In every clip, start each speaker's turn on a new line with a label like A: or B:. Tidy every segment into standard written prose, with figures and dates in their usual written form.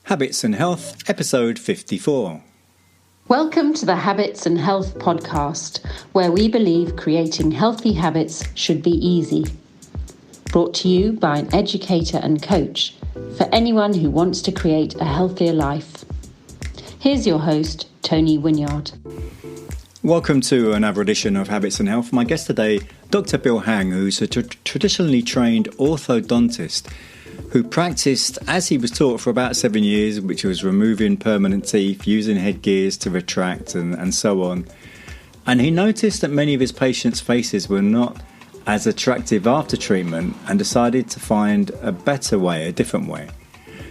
A: Habits and Health, episode 54.
B: Welcome to the Habits and Health podcast, where we believe creating healthy habits should be easy. Brought to you by an educator and coach for anyone who wants to create a healthier life. Here's your host, Tony Wynyard.
A: Welcome to another edition of Habits and Health. My guest today, Dr. Bill Hang, who's a traditionally trained orthodontist who practiced as he was taught for about 7 years, which was removing permanent teeth, using headgears to retract and so on. And he noticed that many of his patients' faces were not as attractive after treatment and decided to find a better way, a different way.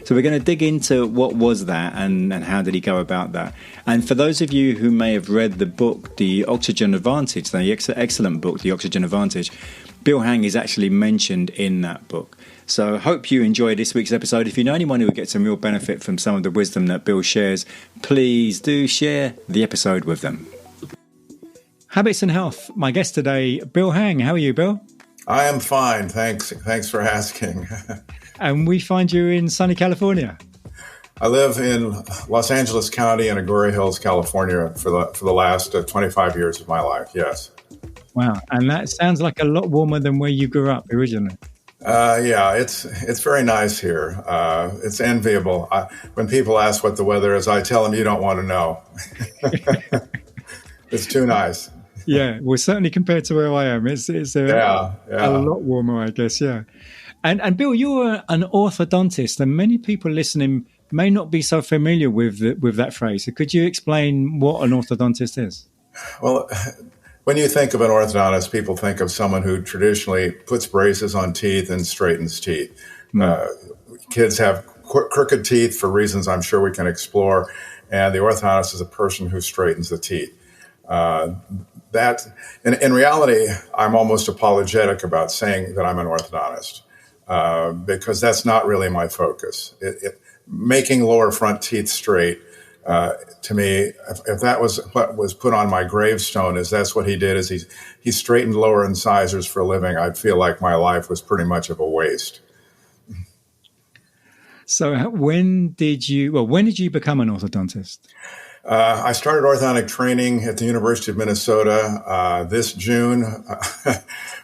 A: So we're going to dig into what was that and how did he go about that. And for those of you who may have read the book, The Oxygen Advantage, the excellent book, The Oxygen Advantage, Bill Hang is actually mentioned in that book. So I hope you enjoy this week's episode. If you know anyone who will get some real benefit from some of the wisdom that Bill shares, please do share the episode with them. Habits and Health. My guest today, Bill Hang. How are you, Bill?
C: I am fine. Thanks for asking.
A: And we find you in sunny California.
C: I live in Los Angeles County in Agoura Hills, California for the last 25 years of my life. Yes.
A: Wow. And that sounds like a lot warmer than where you grew up originally.
C: Yeah, it's very nice here. It's enviable. When people ask what the weather is, I tell them you don't want to know. It's too nice.
A: Yeah, well, certainly compared to where I am, it's a lot warmer, I guess. Yeah, and Bill, you're an orthodontist, and many people listening may not be so familiar with that phrase. So could you explain what an orthodontist is?
C: Well, when you think of an orthodontist, people think of someone who traditionally puts braces on teeth and straightens teeth. Kids have crooked teeth for reasons I'm sure we can explore, and the orthodontist is a person who straightens the teeth. In reality, I'm almost apologetic about saying that I'm an orthodontist because that's not really my focus. Making lower front teeth straight, to me, if that was what was put on my gravestone, is that's what he did, is he straightened lower incisors for a living, I'd feel like my life was pretty much of a waste.
A: So when did you become an orthodontist?
C: I started orthodontic training at the University of Minnesota. This June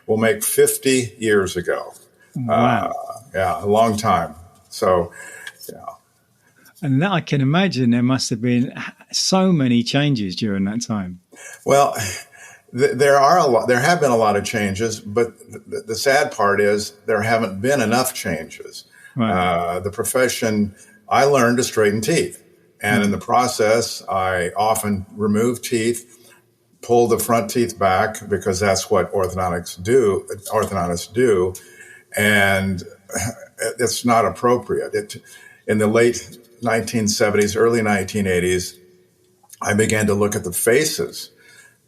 C: will make 50 years ago.
A: Wow.
C: A long time. So, yeah.
A: And that, I can imagine there must have been so many changes during that time.
C: Well, there have been a lot of changes, but the sad part is there haven't been enough changes. Right. The profession, I learned to straighten teeth. And in the process, I often remove teeth, pull the front teeth back because that's what orthodontists do, and it's not appropriate. In the late 1970s, early 1980s, I began to look at the faces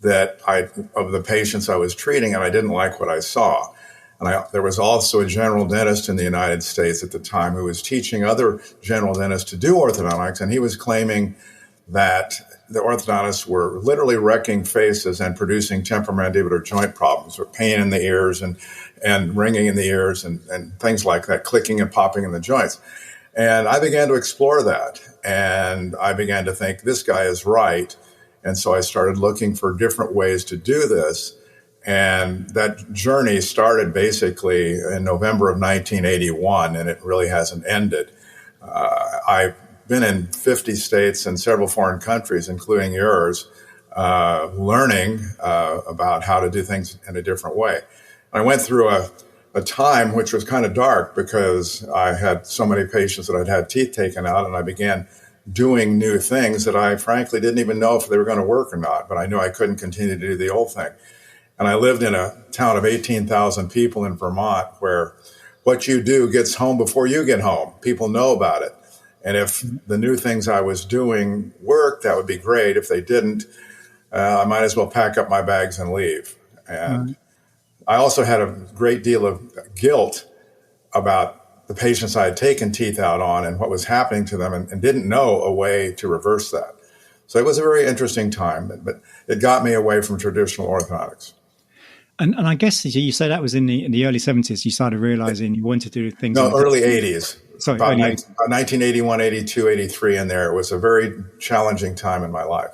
C: of the patients I was treating, and I didn't like what I saw. And there was also a general dentist in the United States at the time who was teaching other general dentists to do orthodontics, and he was claiming that the orthodontists were literally wrecking faces and producing temporomandibular joint problems, or pain in the ears and ringing in the ears and things like that, clicking and popping in the joints. And I began to explore that, and I began to think, this guy is right. And so I started looking for different ways to do this. And that journey started basically in November of 1981, and it really hasn't ended. I've been in 50 states and several foreign countries, including yours, learning about how to do things in a different way. I went through a time which was kind of dark because I had so many patients that I'd had teeth taken out, and I began doing new things that I frankly didn't even know if they were going to work or not, but I knew I couldn't continue to do the old thing. And I lived in a town of 18,000 people in Vermont where what you do gets home before you get home. People know about it. And if the new things I was doing worked, that would be great. If they didn't, I might as well pack up my bags and leave. And I also had a great deal of guilt about the patients I had taken teeth out on and what was happening to them, and didn't know a way to reverse that. So it was a very interesting time, but it got me away from traditional orthodontics.
A: And I guess you say that was in the early 70s. You started realizing you wanted to do things.
C: No, early 80s.
A: Sorry,
C: about
A: early 80s.
C: 1981, 82, 83 in there. It was a very challenging time in my life.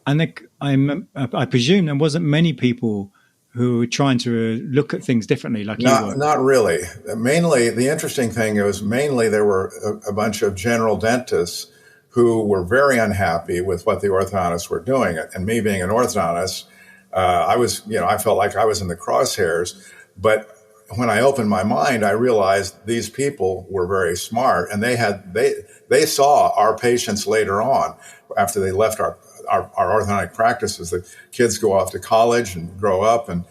A: And I presume there wasn't many people who were trying to look at things differently like you were.
C: Not really. Mainly, the interesting thing is mainly there were a bunch of general dentists who were very unhappy with what the orthodontists were doing. And me being an orthodontist, I felt like I was in the crosshairs. But when I opened my mind, I realized these people were very smart, and they saw our patients later on after they left our orthodontic practices. The kids go off to college and grow up, and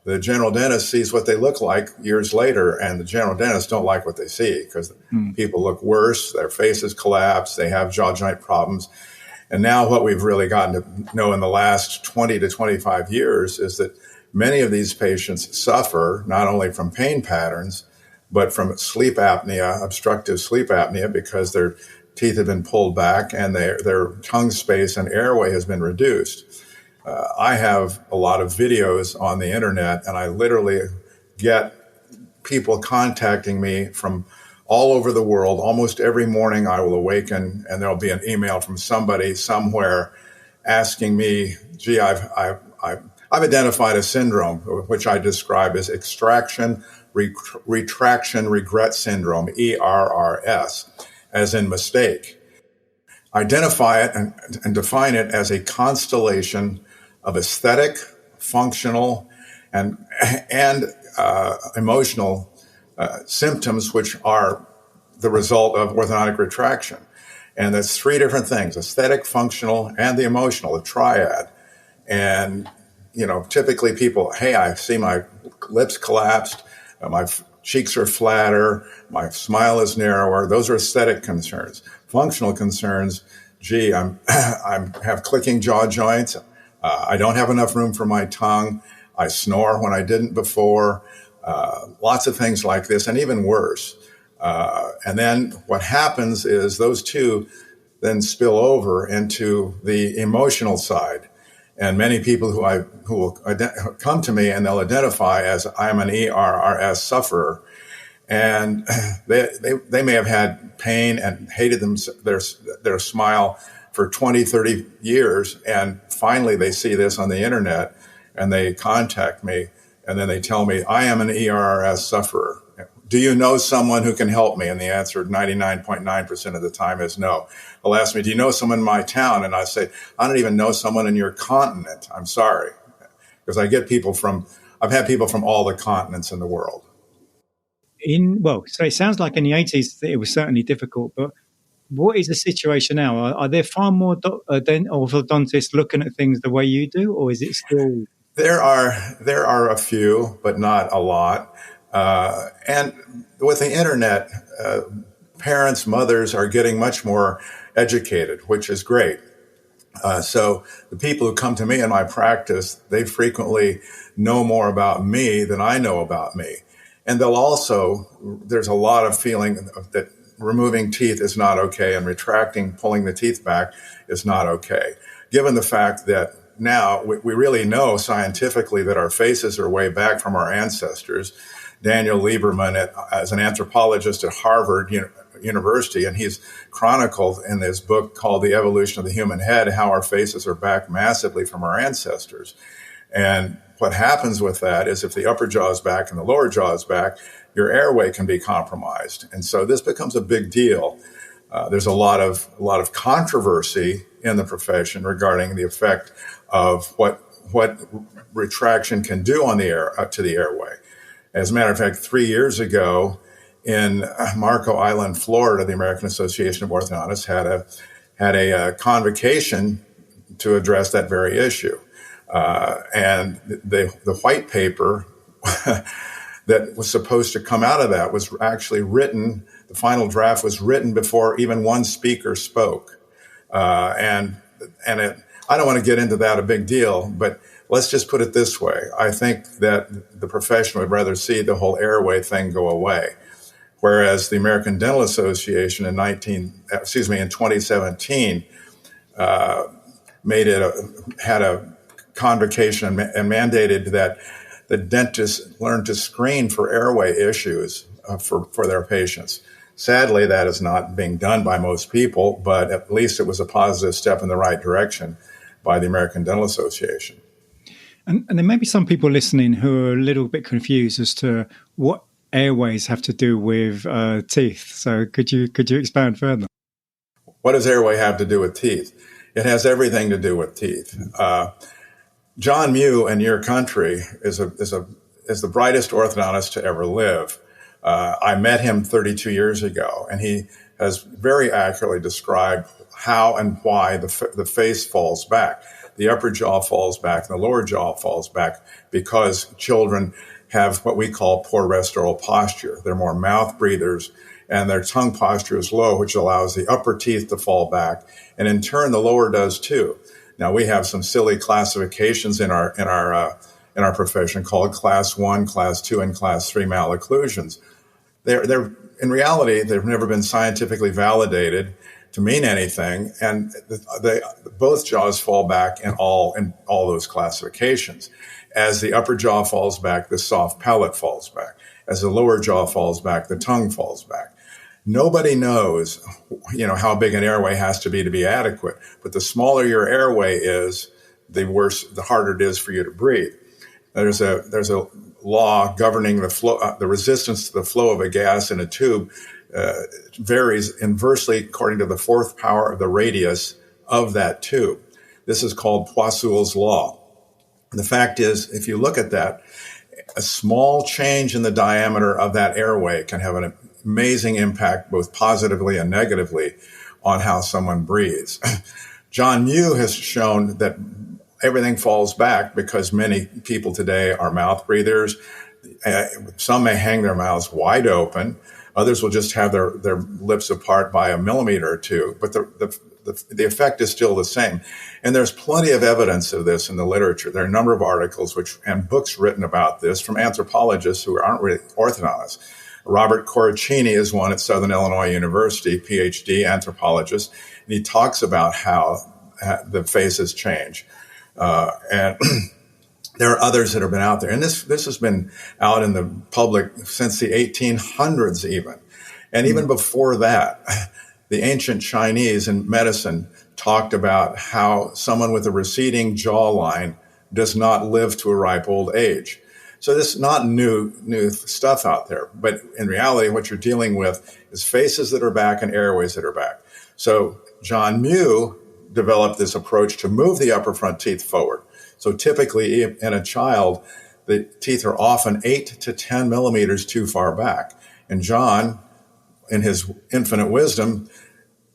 C: the general dentist sees what they look like years later, and the general dentists don't like what they see because people look worse, their faces collapse, they have jaw joint problems. And now what we've really gotten to know in the last 20 to 25 years is that many of these patients suffer not only from pain patterns, but from sleep apnea, obstructive sleep apnea, because their teeth have been pulled back and their tongue space and airway has been reduced. I have a lot of videos on the internet, and I literally get people contacting me from all over the world. Almost every morning I will awaken and there'll be an email from somebody somewhere asking me, gee, I've identified a syndrome, which I describe as extraction, retraction, regret syndrome, ERRS, as in mistake. Identify it and define it as a constellation of aesthetic, functional, and emotional symptoms, which are the result of orthodontic retraction. And that's three different things: aesthetic, functional, and the emotional, a triad. And, typically people, hey, I see my lips collapsed, my cheeks are flatter, my smile is narrower. Those are aesthetic concerns. Functional concerns, gee, I have clicking jaw joints. I don't have enough room for my tongue. I snore when I didn't before. Lots of things like this, and even worse. And then what happens is those two then spill over into the emotional side. And many people who will come to me and they'll identify as I'm an ERRS sufferer, and they may have had pain and hated their smile for 20, 30 years. And finally they see this on the internet and they contact me and then they tell me, I am an ERRS sufferer. Do you know someone who can help me? And the answer 99.9% of the time is no. They'll ask me, do you know someone in my town? And I say, I don't even know someone in your continent. I'm sorry. Because I've had people from all the continents in the world.
A: So it sounds like in the 80s it was certainly difficult, but what is the situation now? Are there far more orthodontists looking at things the way you do, or is it still?
C: There are a few, but not a lot. And with the internet, parents, mothers are getting much more educated, which is great. So the people who come to me in my practice, they frequently know more about me than I know about me. And there's a lot of feeling that removing teeth is not okay and pulling the teeth back is not okay. Given the fact that now we really know scientifically that our faces are way back from our ancestors. Daniel Lieberman, as an anthropologist at Harvard University, and he's chronicled in his book called The Evolution of the Human Head how our faces are back massively from our ancestors. And what happens with that is if the upper jaw is back and the lower jaw is back, your airway can be compromised. And so this becomes a big deal. There's a lot of controversy in the profession regarding the effect of what retraction can do on to the airway. As a matter of fact, 3 years ago in Marco Island, Florida, the American Association of Orthodontists had a convocation to address that very issue. And the white paper that was supposed to come out of that was actually written. The final draft was written before even one speaker spoke. I don't want to get into that, a big deal, but let's just put it this way. I think that the profession would rather see the whole airway thing go away. Whereas the American Dental Association in 2017 had a convocation and mandated that the dentists learn to screen for airway issues for their patients. Sadly, that is not being done by most people, but at least it was a positive step in the right direction by the American Dental Association.
A: And there may be some people listening who are a little bit confused as to what airways have to do with teeth. So could you expand further?
C: What does airway have to do with teeth? It has everything to do with teeth. John Mew in your country is the brightest orthodontist to ever live. I met him 32 years ago, and he has very accurately described how and why the face falls back. The upper jaw falls back and the lower jaw falls back because children have what we call poor restoral posture. They're more mouth breathers, and their tongue posture is low, which allows the upper teeth to fall back, and in turn the lower does too. Now we have some silly classifications in our profession called Class 1, Class 2, and Class 3 malocclusions. They're in reality, they've never been scientifically validated to mean anything, and both jaws fall back in all those classifications. As the upper jaw falls back, the soft palate falls back. As the lower jaw falls back, the tongue falls back. Nobody knows, how big an airway has to be adequate. But the smaller your airway is, the harder it is for you to breathe. There's a law governing the flow, the resistance to the flow of a gas in a tube varies inversely according to the fourth power of the radius of that tube. This is called Poiseuille's law. The fact is, if you look at that, a small change in the diameter of that airway can have an amazing impact, both positively and negatively, on how someone breathes. John Mew has shown that everything falls back because many people today are mouth breathers. Some may hang their mouths wide open. Others will just have their lips apart by a millimeter or two, but the effect is still the same. And there's plenty of evidence of this in the literature. There are a number of articles and books written about this from anthropologists who aren't really orthodontists. Robert Corricini is one at Southern Illinois University, PhD anthropologist, and he talks about how the faces change. And there are others that have been out there. And this has been out in the public since the 1800s even. And even before that, the ancient Chinese in medicine talked about how someone with a receding jawline does not live to a ripe old age. So this is not new stuff out there. But in reality, what you're dealing with is faces that are back and airways that are back. So John Mew developed this approach to move the upper front teeth forward. So typically in a child, the teeth are often 8 to 10 millimeters too far back. And John, in his infinite wisdom,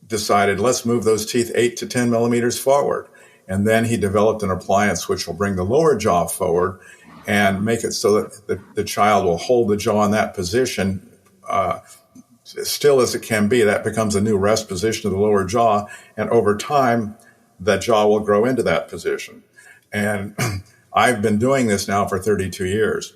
C: decided, let's move those teeth 8 to 10 millimeters forward. And then he developed an appliance which will bring the lower jaw forward and make it so that the child will hold the jaw in that position as still as it can be. That becomes a new rest position of the lower jaw. And over time, that jaw will grow into that position. And I've been doing this now for 32 years.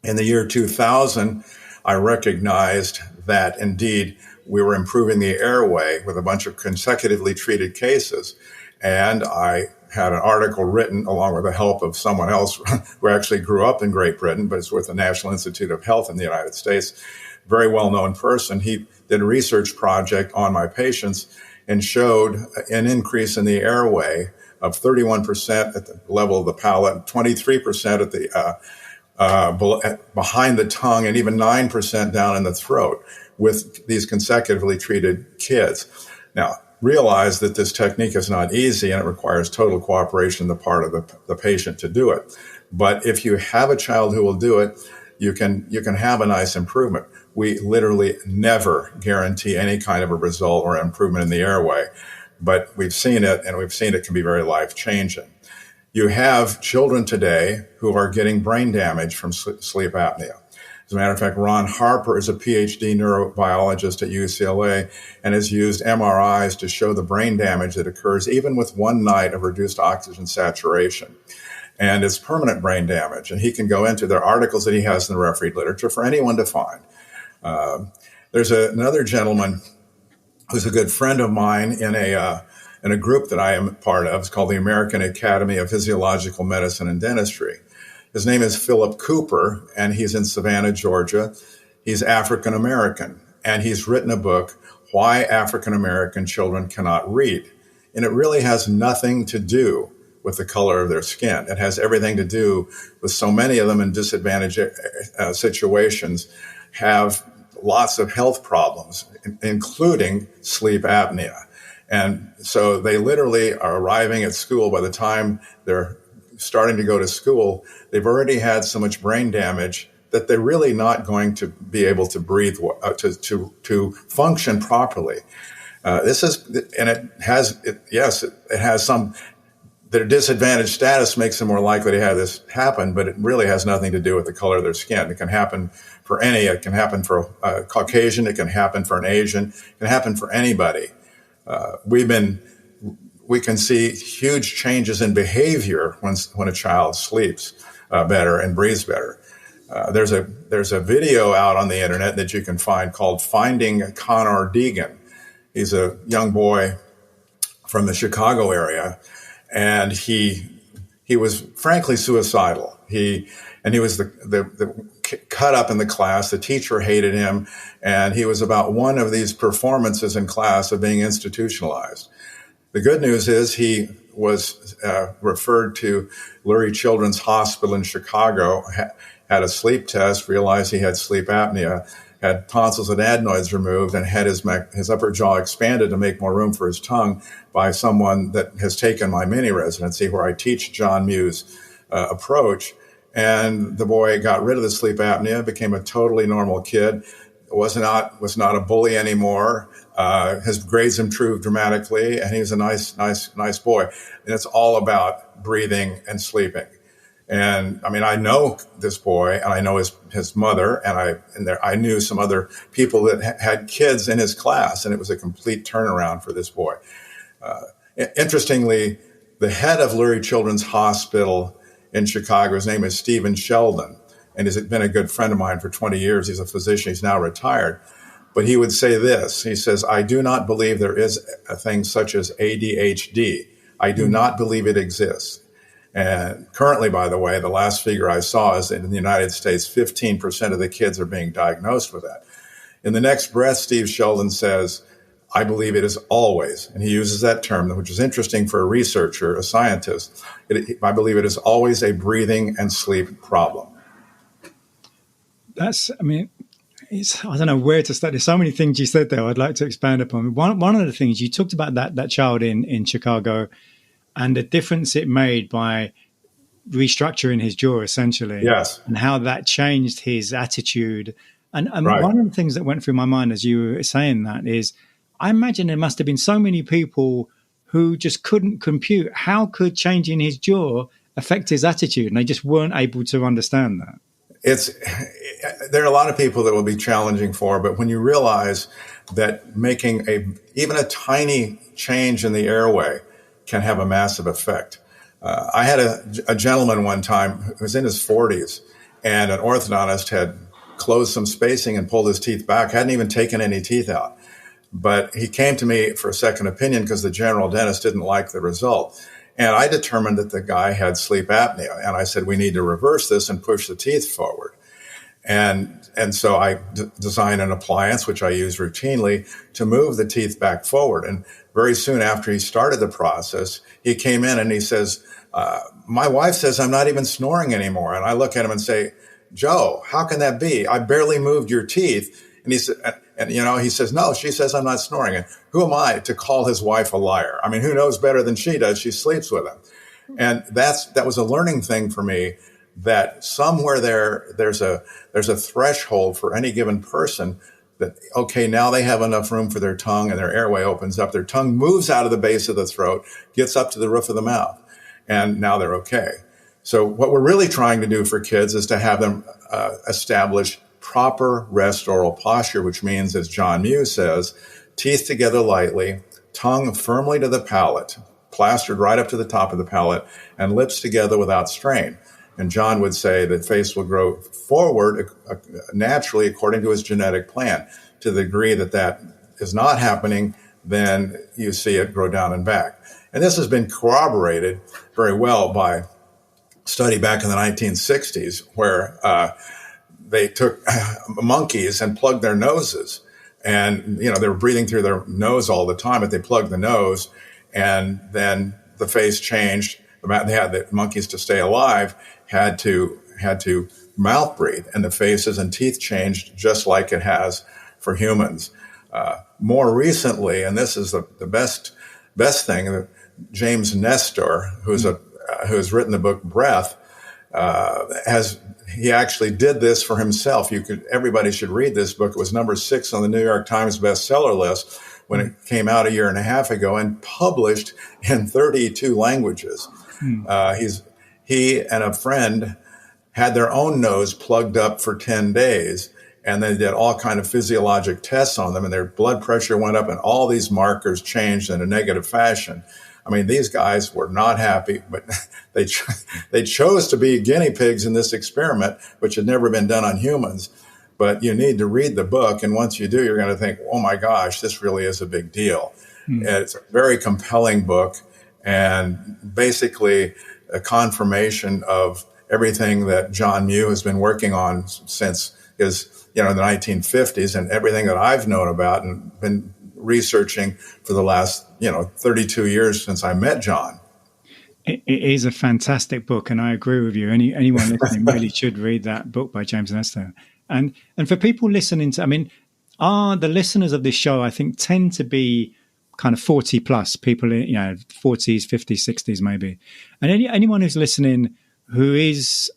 C: In the year 2000, I recognized that indeed we were improving the airway with a bunch of consecutively treated cases. And I had an article written along with the help of someone else who actually grew up in Great Britain, but is with the National Institute of Health in the United States. Very well-known person. He did a research project on my patients and showed an increase in the airway of 31% at the level of the palate, 23% at the behind the tongue, and even 9% down in the throat with these consecutively treated kids. Now, realize that this technique is not easy and it requires total cooperation on the part of the patient to do it. But if you have a child who will do it, you can have a nice improvement. We literally never guarantee any kind of a result or improvement in the airway, but we've seen it, and we've seen it can be very life-changing. You have children today who are getting brain damage from sleep apnea. As a matter of fact, Ron Harper is a PhD neurobiologist at UCLA and has used MRIs to show the brain damage that occurs even with one night of reduced oxygen saturation. And it's permanent brain damage. And he can go into their articles that he has in the refereed literature for anyone to find. There's another gentleman who's a good friend of mine in a group that I am part of. It's called the American Academy of Physiological Medicine and Dentistry. His name is Philip Cooper, and he's in Savannah, Georgia. He's African American, and he's written a book, Why African American Children Cannot Read. And it really has nothing to do with the color of their skin. It has everything to do with so many of them in disadvantaged situations have lots of health problems, including sleep apnea. And so they literally are arriving at school. By the time they're starting to go to school, they've already had so much brain damage that they're really not going to be able to breathe, to function properly. This is, and it has some, their disadvantaged status makes them more likely to have this happen, but it really has nothing to do with the color of their skin. It can happen for any, it can happen for a Caucasian, it can happen for an Asian, it can happen for anybody. We can see huge changes in behavior when a child sleeps better and breathes better. There's a video out on the internet that you can find called Finding Connor Deegan. He's a young boy from the Chicago area, and he was frankly suicidal. He was the cut up in the class. The teacher hated him, and he was about one of these performances in class of being institutionalized. The good news is he was referred to Lurie Children's Hospital in Chicago, had a sleep test, realized he had sleep apnea, had tonsils and adenoids removed, and had his upper jaw expanded to make more room for his tongue by someone that has taken my mini residency where I teach John Mew's approach. And the boy got rid of the sleep apnea, became a totally normal kid, was not a bully anymore. His grades improved dramatically, and he was a nice boy. And it's all about breathing and sleeping. And I mean, I know this boy, and I know his mother, and I knew some other people that had kids in his class, and it was a complete turnaround for this boy. Interestingly, the head of Lurie Children's Hospital in Chicago, his name is Stephen Sheldon, and has been a good friend of mine for 20 years. He's a physician. He's now retired. But he would say this. He says, I do not believe there is a thing such as ADHD. I do not believe it exists. And currently, by the way, the last figure I saw is that in the United States, 15% of the kids are being diagnosed with that. In the next breath, Steve Sheldon says, I believe it is always, and he uses that term, which is interesting for a researcher, a scientist. I believe it is always a breathing and sleep problem.
A: I don't know where to start. There's so many things you said there I'd like to expand upon. One of the things you talked about that child in Chicago and the difference it made by restructuring his jaw, essentially.
C: Yes.
A: And how that changed his attitude. And
C: right.
A: One of the things that went through my mind as you were saying that is, I imagine there must have been so many people who just couldn't compute how could changing his jaw affect his attitude, and they just weren't able to understand that.
C: There are a lot of people that will be challenging for, but when you realize that making even a tiny change in the airway can have a massive effect. I had a gentleman one time who was in his 40s, and an orthodontist had closed some spacing and pulled his teeth back, hadn't even taken any teeth out. But he came to me for a second opinion because the general dentist didn't like the result. And I determined that the guy had sleep apnea. And I said, we need to reverse this and push the teeth forward. And so I designed an appliance, which I use routinely, to move the teeth back forward. And very soon after he started the process, he came in and he says, my wife says I'm not even snoring anymore. And I look at him and say, Joe, how can that be? I barely moved your teeth. And he said, he says, no, she says I'm not snoring. And who am I to call his wife a liar? I mean, who knows better than she does? She sleeps with him. And that was a learning thing for me, that somewhere there's a threshold for any given person that, okay, now they have enough room for their tongue and their airway opens up. Their tongue moves out of the base of the throat, gets up to the roof of the mouth, and now they're okay. So what we're really trying to do for kids is to have them establish proper rest oral posture, which means, as John Mew says, teeth together lightly, tongue firmly to the palate, plastered right up to the top of the palate, and lips together without strain. And John would say that face will grow forward naturally according to his genetic plan. To the degree that is not happening, then you see it grow down and back. And this has been corroborated very well by a study back in the 1960s where they took monkeys and plugged their noses And, they were breathing through their nose all the time, but they plugged the nose, and then the face changed. They had the monkeys, to stay alive, had to mouth breathe, and the faces and teeth changed just like it has for humans. More recently, and this is the best thing, James Nestor, who's written the book Breath, he actually did this for himself. Everybody should read this book. It was number 6 on the New York Times bestseller list when it came out a year and a half ago, and published in 32 languages. He and a friend had their own nose plugged up for 10 days, and they did all kind of physiologic tests on them, and their blood pressure went up, and all these markers changed in a negative fashion. I mean, these guys were not happy, but they chose to be guinea pigs in this experiment, which had never been done on humans. But you need to read the book, and once you do, you're going to think, oh my gosh, this really is a big deal. It's a very compelling book, and basically a confirmation of everything that John Mew has been working on since the 1950s, and everything that I've known about and been researching for the last 32 years since I met John.
A: It is a fantastic book, and I agree with you. Anyone listening really should read that book by James Nestor. And for people listening to, the listeners of this show, I think, tend to be kind of 40 plus people, 40s, 50s, 60s maybe. And anyone who's listening who is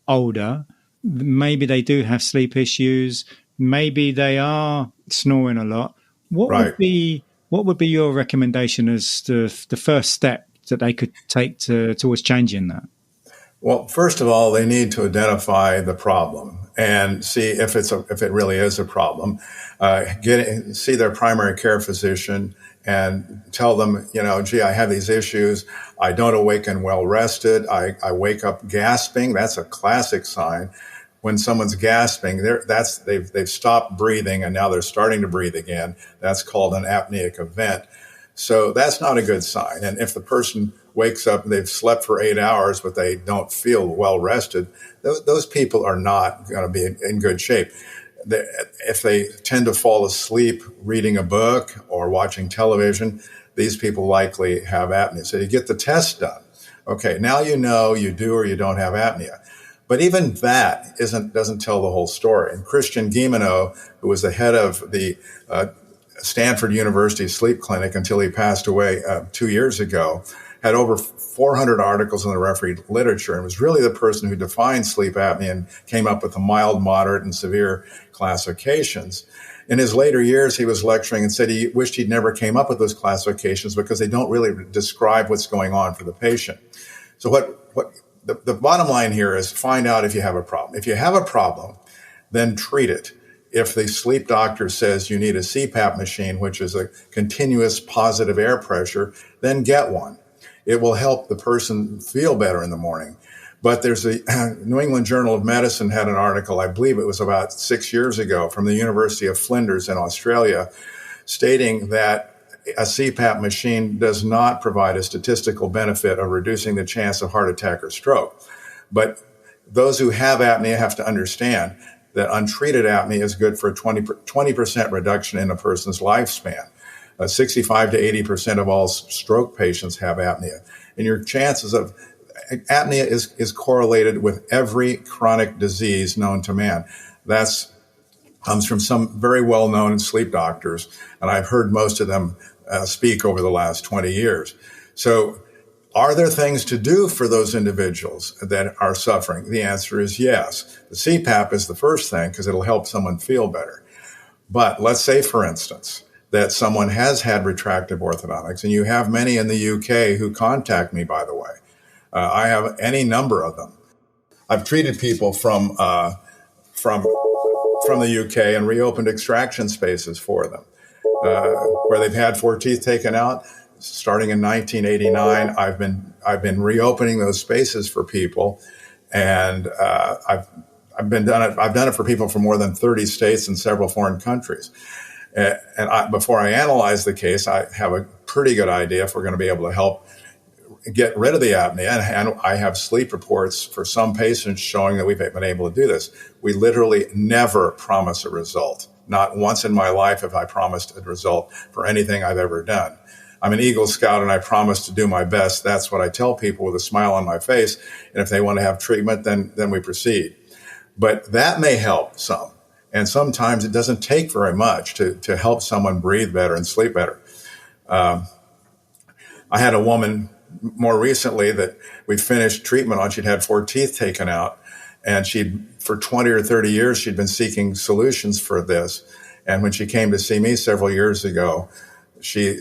A: older, maybe they do have sleep issues, maybe they are snoring a lot. What would be your recommendation as the first step that they could take towards changing that?
C: Well, first of all, they need to identify the problem and see if it really is a problem. See their primary care physician and tell them, gee, I have these issues. I don't awaken well rested. I wake up gasping. That's a classic sign. When someone's gasping, they've stopped breathing and now they're starting to breathe again. That's called an apneic event. So that's not a good sign. And if the person wakes up and they've slept for 8 hours, but they don't feel well rested, those people are not going to be in good shape. If they tend to fall asleep reading a book or watching television, these people likely have apnea. So you get the test done. Okay, now you do or you don't have apnea. But even that doesn't tell the whole story. And Christian Guilleminault, who was the head of the Stanford University Sleep Clinic until he passed away 2 years ago, had over 400 articles in the refereed literature and was really the person who defined sleep apnea and came up with the mild, moderate, and severe classifications. In his later years, he was lecturing and said he wished he'd never came up with those classifications because they don't really describe what's going on for the patient. So the bottom line here is find out if you have a problem. If you have a problem, then treat it. If the sleep doctor says you need a CPAP machine, which is a continuous positive air pressure, then get one. It will help the person feel better in the morning. But there's a New England Journal of Medicine had an article, I believe it was about 6 years ago, from the University of Flinders in Australia, stating that a CPAP machine does not provide a statistical benefit of reducing the chance of heart attack or stroke. But those who have apnea have to understand that untreated apnea is good for a 20% reduction in a person's lifespan. 65 to 80% of all stroke patients have apnea. And your chances of apnea is correlated with every chronic disease known to man. That comes from some very well-known sleep doctors, and I've heard most of them speak over the last 20 years. So are there things to do for those individuals that are suffering? The answer is yes. The CPAP is the first thing because it'll help someone feel better. But let's say, for instance, that someone has had retractive orthodontics, and you have many in the UK who contact me, by the way. I have any number of them. I've treated people from the UK and reopened extraction spaces for them, where they've had 4 teeth taken out. Starting in 1989, I've been reopening those spaces for people, and I've done it for people from more than 30 states and several foreign countries. And before I analyze the case, I have a pretty good idea if we're going to be able to help get rid of the apnea. And I have sleep reports for some patients showing that we've been able to do this. We literally never promise a result. Not once in my life have I promised a result for anything I've ever done. I'm an Eagle Scout and I promise to do my best. That's what I tell people with a smile on my face. And if they want to have treatment, then we proceed. But that may help some. And sometimes it doesn't take very much to help someone breathe better and sleep better. I had a woman more recently that we finished treatment on. She'd had 4 teeth taken out. And for 20 or 30 years, she'd been seeking solutions for this. And when she came to see me several years ago, she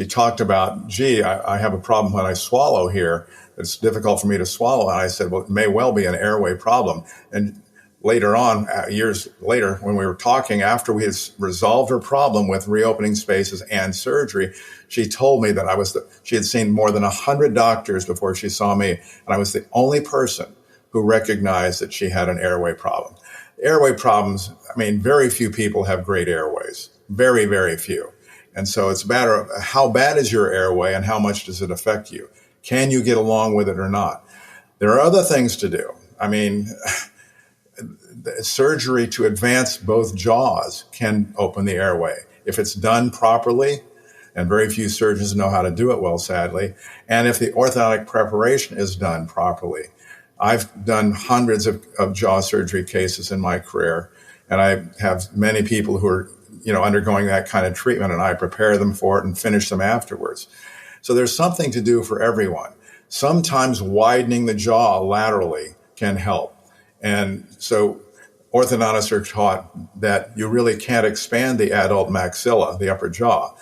C: talked about, gee, I have a problem when I swallow here. It's difficult for me to swallow. And I said, well, it may well be an airway problem. And later on, years later, when we were talking, after we had resolved her problem with reopening spaces and surgery, she told me that she had seen more than 100 doctors before she saw me. And I was the only person who recognized that she had an airway problem. Airway problems, I mean, very few people have great airways. Very, very few. And so it's a matter of how bad is your airway and how much does it affect you? Can you get along with it or not? There are other things to do. I mean, surgery to advance both jaws can open the airway. If it's done properly, and very few surgeons know how to do it well, sadly, and if the orthodontic preparation is done properly. I've done hundreds of jaw surgery cases in my career, and I have many people who are, undergoing that kind of treatment, and I prepare them for it and finish them afterwards. So there's something to do for everyone. Sometimes widening the jaw laterally can help. And so orthodontists are taught that you really can't expand the adult maxilla, the upper jaw,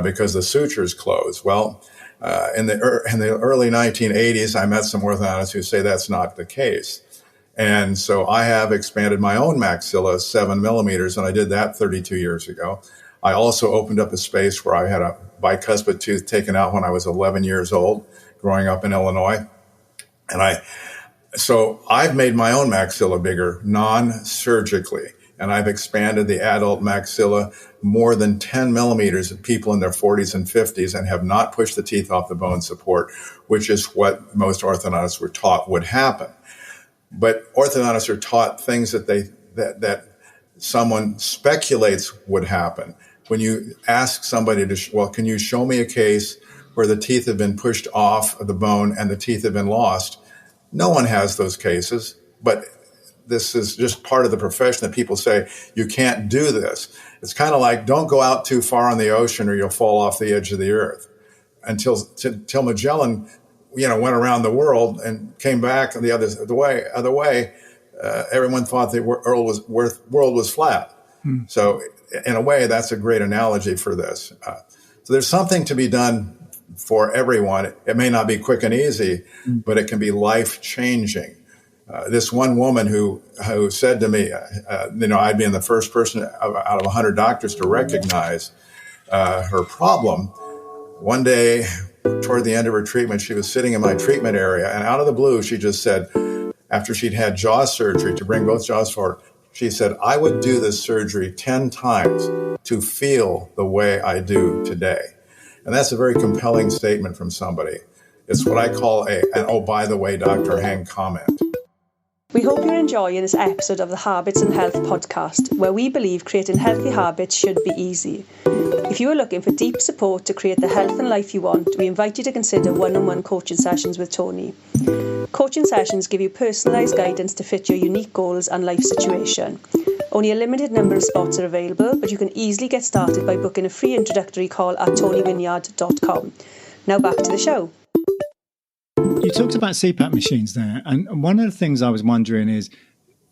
C: because the sutures close. Well, in the early 1980s, I met some orthodontists who say that's not the case. And so I have expanded my own maxilla 7 millimeters, and I did that 32 years ago. I also opened up a space where I had a bicuspid tooth taken out when I was 11 years old, growing up in Illinois. So I've made my own maxilla bigger, non-surgically. And I've expanded the adult maxilla more than 10 millimeters of people in their 40s and 50s and have not pushed the teeth off the bone support, which is what most orthodontists were taught would happen. But orthodontists are taught things that someone speculates would happen. When you ask somebody can you show me a case where the teeth have been pushed off of the bone and the teeth have been lost? No one has those cases, but this is just part of the profession that people say, you can't do this. It's kind of like, don't go out too far on the ocean or you'll fall off the edge of the earth. Until Magellan, went around the world and came back the other way, everyone thought the world was flat. So in a way, that's a great analogy for this. So there's something to be done for everyone. It may not be quick and easy, but it can be life-changing. This one woman who said to me, I'd been the first person out of 100 doctors to recognize her problem. One day, toward the end of her treatment, she was sitting in my treatment area, and out of the blue, she just said, after she'd had jaw surgery to bring both jaws forward, she said, I would do this surgery 10 times to feel the way I do today. And that's a very compelling statement from somebody. It's what I call an oh, by the way, Dr. Hang comment.
D: We hope you're enjoying this episode of the Habits and Health podcast, where we believe creating healthy habits should be easy. If you are looking for deep support to create the health and life you want, we invite you to consider one-on-one coaching sessions with Tony. Coaching sessions give you personalised guidance to fit your unique goals and life situation. Only a limited number of spots are available, but you can easily get started by booking a free introductory call at tonywinyard.com. Now back to the show.
A: You talked about CPAP machines there, and one of the things I was wondering is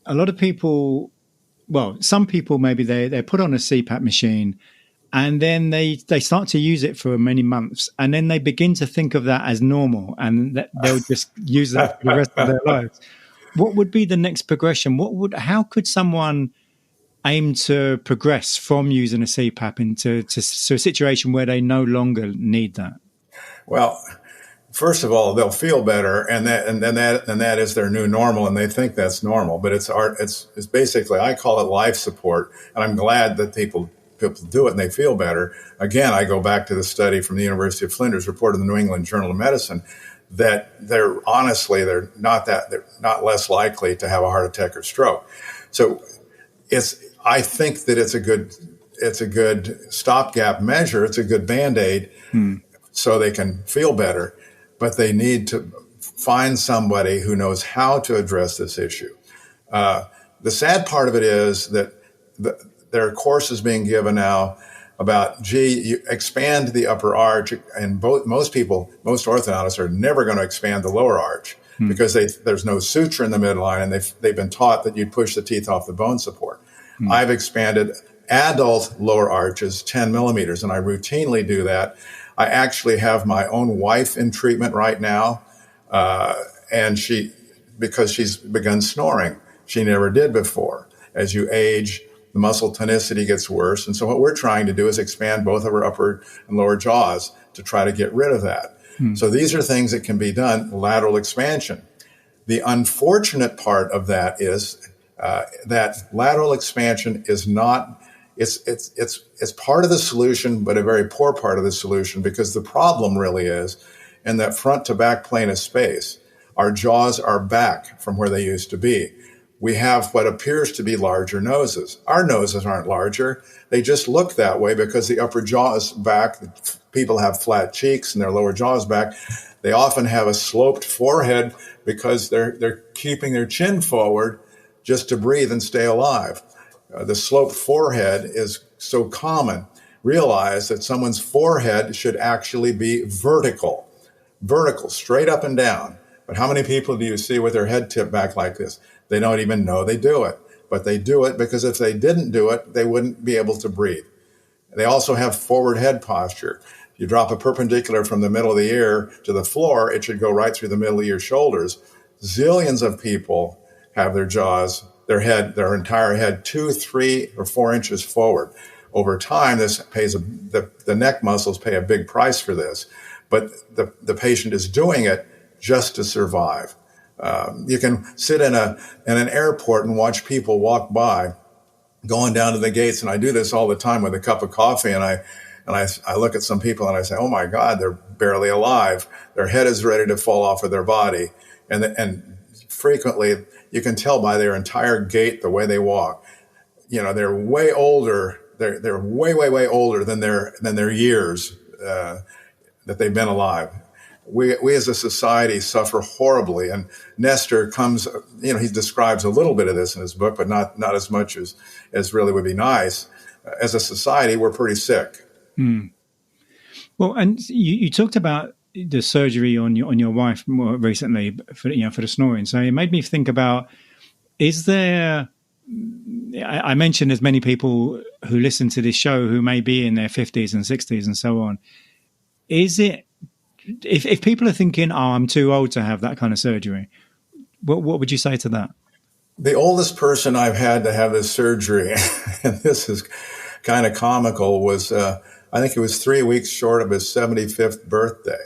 A: a lot of people, some people maybe they put on a CPAP machine and then they start to use it for many months, and then they begin to think of that as normal, and that they'll just use that for the rest of their lives. What would be the next progression? How could someone aim to progress from using a CPAP into a situation where they no longer need that?
C: Well, first of all, they'll feel better, and that is their new normal, and they think that's normal. But it's basically, I call it life support, and I'm glad that people do it and they feel better. Again, I go back to the study from the University of Flinders, reported in the New England Journal of Medicine, that they're not less likely to have a heart attack or stroke. So I think that it's a good stopgap measure. It's a good Band-Aid so they can feel better, but they need to find somebody who knows how to address this issue. The sad part of it is that there are courses being given now about, you expand the upper arch, and most orthodontists are never going to expand the lower arch because there's no suture in the midline, and they've been taught that you push the teeth off the bone support. I've expanded adult lower arches 10 millimeters, and I routinely do that. I actually have my own wife in treatment right now, and because she's begun snoring. She never did before. As you age, the muscle tonicity gets worse. And so what we're trying to do is expand both of her upper and lower jaws to try to get rid of that. So these are things that can be done, lateral expansion. The unfortunate part of that is that lateral expansion is not, it's part of the solution, but a very poor part of the solution, because the problem really is in that front to back plane of space. Our jaws are back from where they used to be. We have what appears to be larger noses. Our noses aren't larger. They just look that way because the upper jaw is back. People have flat cheeks and their lower jaw is back. They often have a sloped forehead because they're keeping their chin forward just to breathe and stay alive. The sloped forehead is so common. Realize that someone's forehead should actually be vertical, straight up and down. But how many people do you see with their head tipped back like this? They don't even know they do it, but they do it because if they didn't do it, they wouldn't be able to breathe. They also have forward head posture. If you drop a perpendicular from the middle of the ear to the floor, it should go right through the middle of your shoulders. Zillions of people have their jaws, their entire head 2, 3, or 4 inches forward. Over time, this pays the neck muscles pay a big price for this, but the patient is doing it just to survive. You can sit in an airport and watch people walk by going down to the gates. And I do this all the time with a cup of coffee. And I look at some people and I say, oh my God, they're barely alive. Their head is ready to fall off of their body. And frequently you can tell by their entire gait, the way they walk, they're way older. They're way older than their years, that they've been alive. We as a society suffer horribly, and Nestor comes, he describes a little bit of this in his book, but not as much as really would be nice. As a society, we're pretty sick.
A: Well, and you talked about the surgery on your wife more recently for the snoring. So it made me think about, is there, I mentioned there's many people who listen to this show who may be in their 50s and 60s and so on. Is it, if people are thinking, I'm too old to have that kind of surgery, what would you say to that?
C: The oldest person I've had to have this surgery, and this is kind of comical, was I think it was 3 weeks short of his 75th birthday.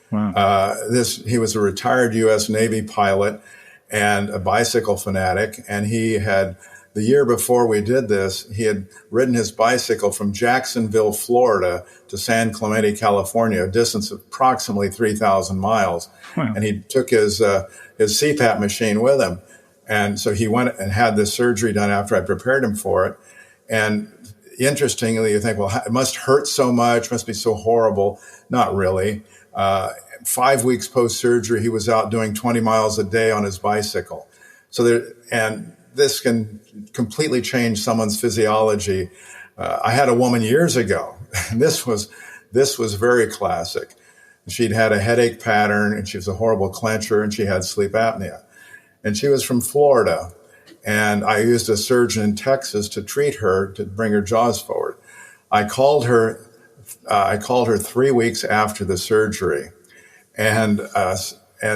A: Wow.
C: He was a retired U.S. Navy pilot and a bicycle fanatic, and he had, the year before we did this, he had ridden his bicycle from Jacksonville, Florida to San Clemente, California, a distance of approximately 3,000 miles.
A: Wow. And
C: he took his CPAP machine with him. And so he went and had this surgery done after I prepared him for it. And interestingly, you think, well, it must hurt so much, must be so horrible. Not really. 5 weeks post-surgery, he was out doing 20 miles a day on his bicycle. And this can completely change someone's physiology. I had a woman years ago, and this was very classic. She'd had a headache pattern, and she was a horrible clencher, and she had sleep apnea. And she was from Florida, and I used a surgeon in Texas to treat her, to bring her jaws forward. I called her 3 weeks after the surgery, and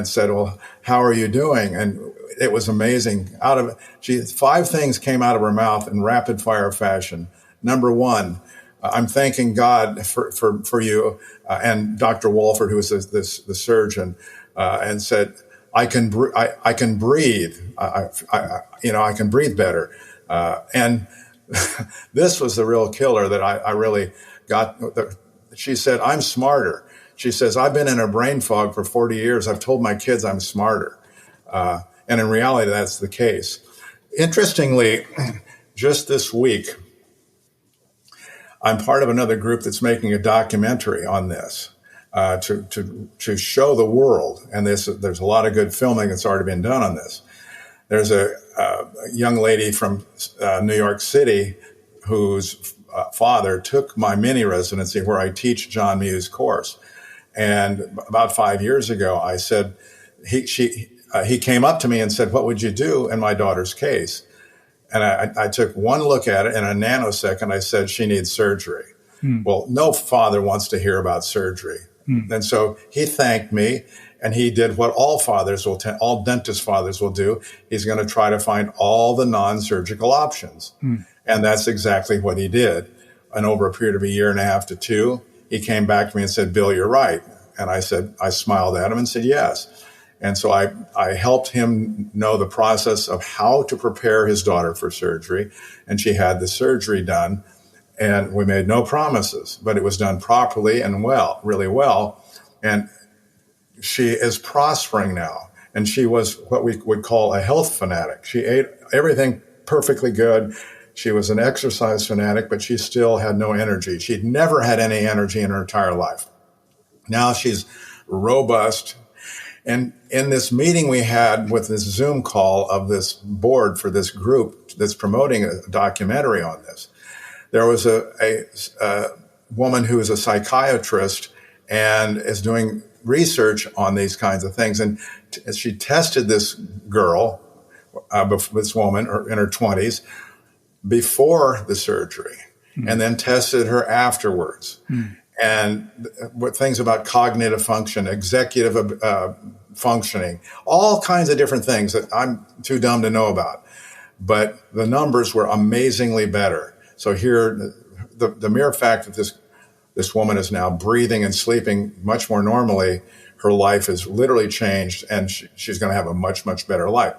C: said, well, how are you doing? And it was amazing. 5 things came out of her mouth in rapid fire fashion. Number 1, I'm thanking God for you, and Dr. Walford, who was the surgeon, and said, I can breathe. I can breathe better. And this was the real killer that I really got. She said, I'm smarter. She says, I've been in a brain fog for 40 years. I've told my kids I'm smarter. And in reality, that's the case. Interestingly, just this week, I'm part of another group that's making a documentary on this to show the world. And there's a lot of good filming that's already been done on this. There's a young lady from New York City whose father took my mini residency where I teach John Mew's course. And about 5 years ago, I said, he came up to me and said, "What would you do in my daughter's case?" And I took one look at it in a nanosecond. I said, "She needs surgery." Well, no father wants to hear about surgery. And so he thanked me, and he did what all dentist fathers will do. He's going to try to find all the non-surgical options. And that's exactly what he did. And over a period of 1.5 years to 2, he came back to me and said, "Bill, you're right." And I smiled at him and said, "Yes." And so I helped him know the process of how to prepare his daughter for surgery. And she had the surgery done. And we made no promises, but it was done properly and really well. And she is prospering now. And she was what we would call a health fanatic. She ate everything perfectly good. She was an exercise fanatic, but she still had no energy. She'd never had any energy in her entire life. Now she's robust. And in this meeting we had with this Zoom call of this board for this group that's promoting a documentary on this, there was a woman who is a psychiatrist and is doing research on these kinds of things. And she tested this girl, this woman in her 20s, before the surgery, and then tested her afterwards. And what things about cognitive function, executive functioning, all kinds of different things that I'm too dumb to know about. But the numbers were amazingly better. So here, the mere fact that this woman is now breathing and sleeping much more normally, her life is literally changed, and she's going to have a much, much better life.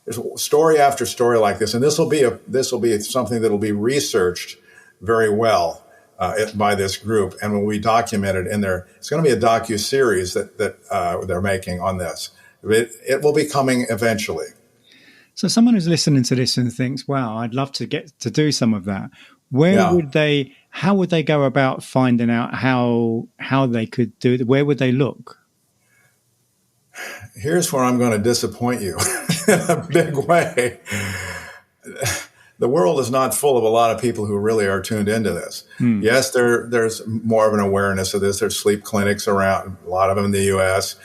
C: There's story after story like this, and this will be something that will be researched very well by this group, and when we document it in there, it's going to be a docu-series that they're making on this. It will be coming eventually.
A: So someone who's listening to this and thinks, "Wow, I'd love to get to do some of that." How would they go about finding out how they could do it? Where would they look?
C: Here's where I'm going to disappoint you in a big way. The world is not full of a lot of people who really are tuned into this. Yes, there's more of an awareness of this. There's sleep clinics around, a lot of them in the U.S.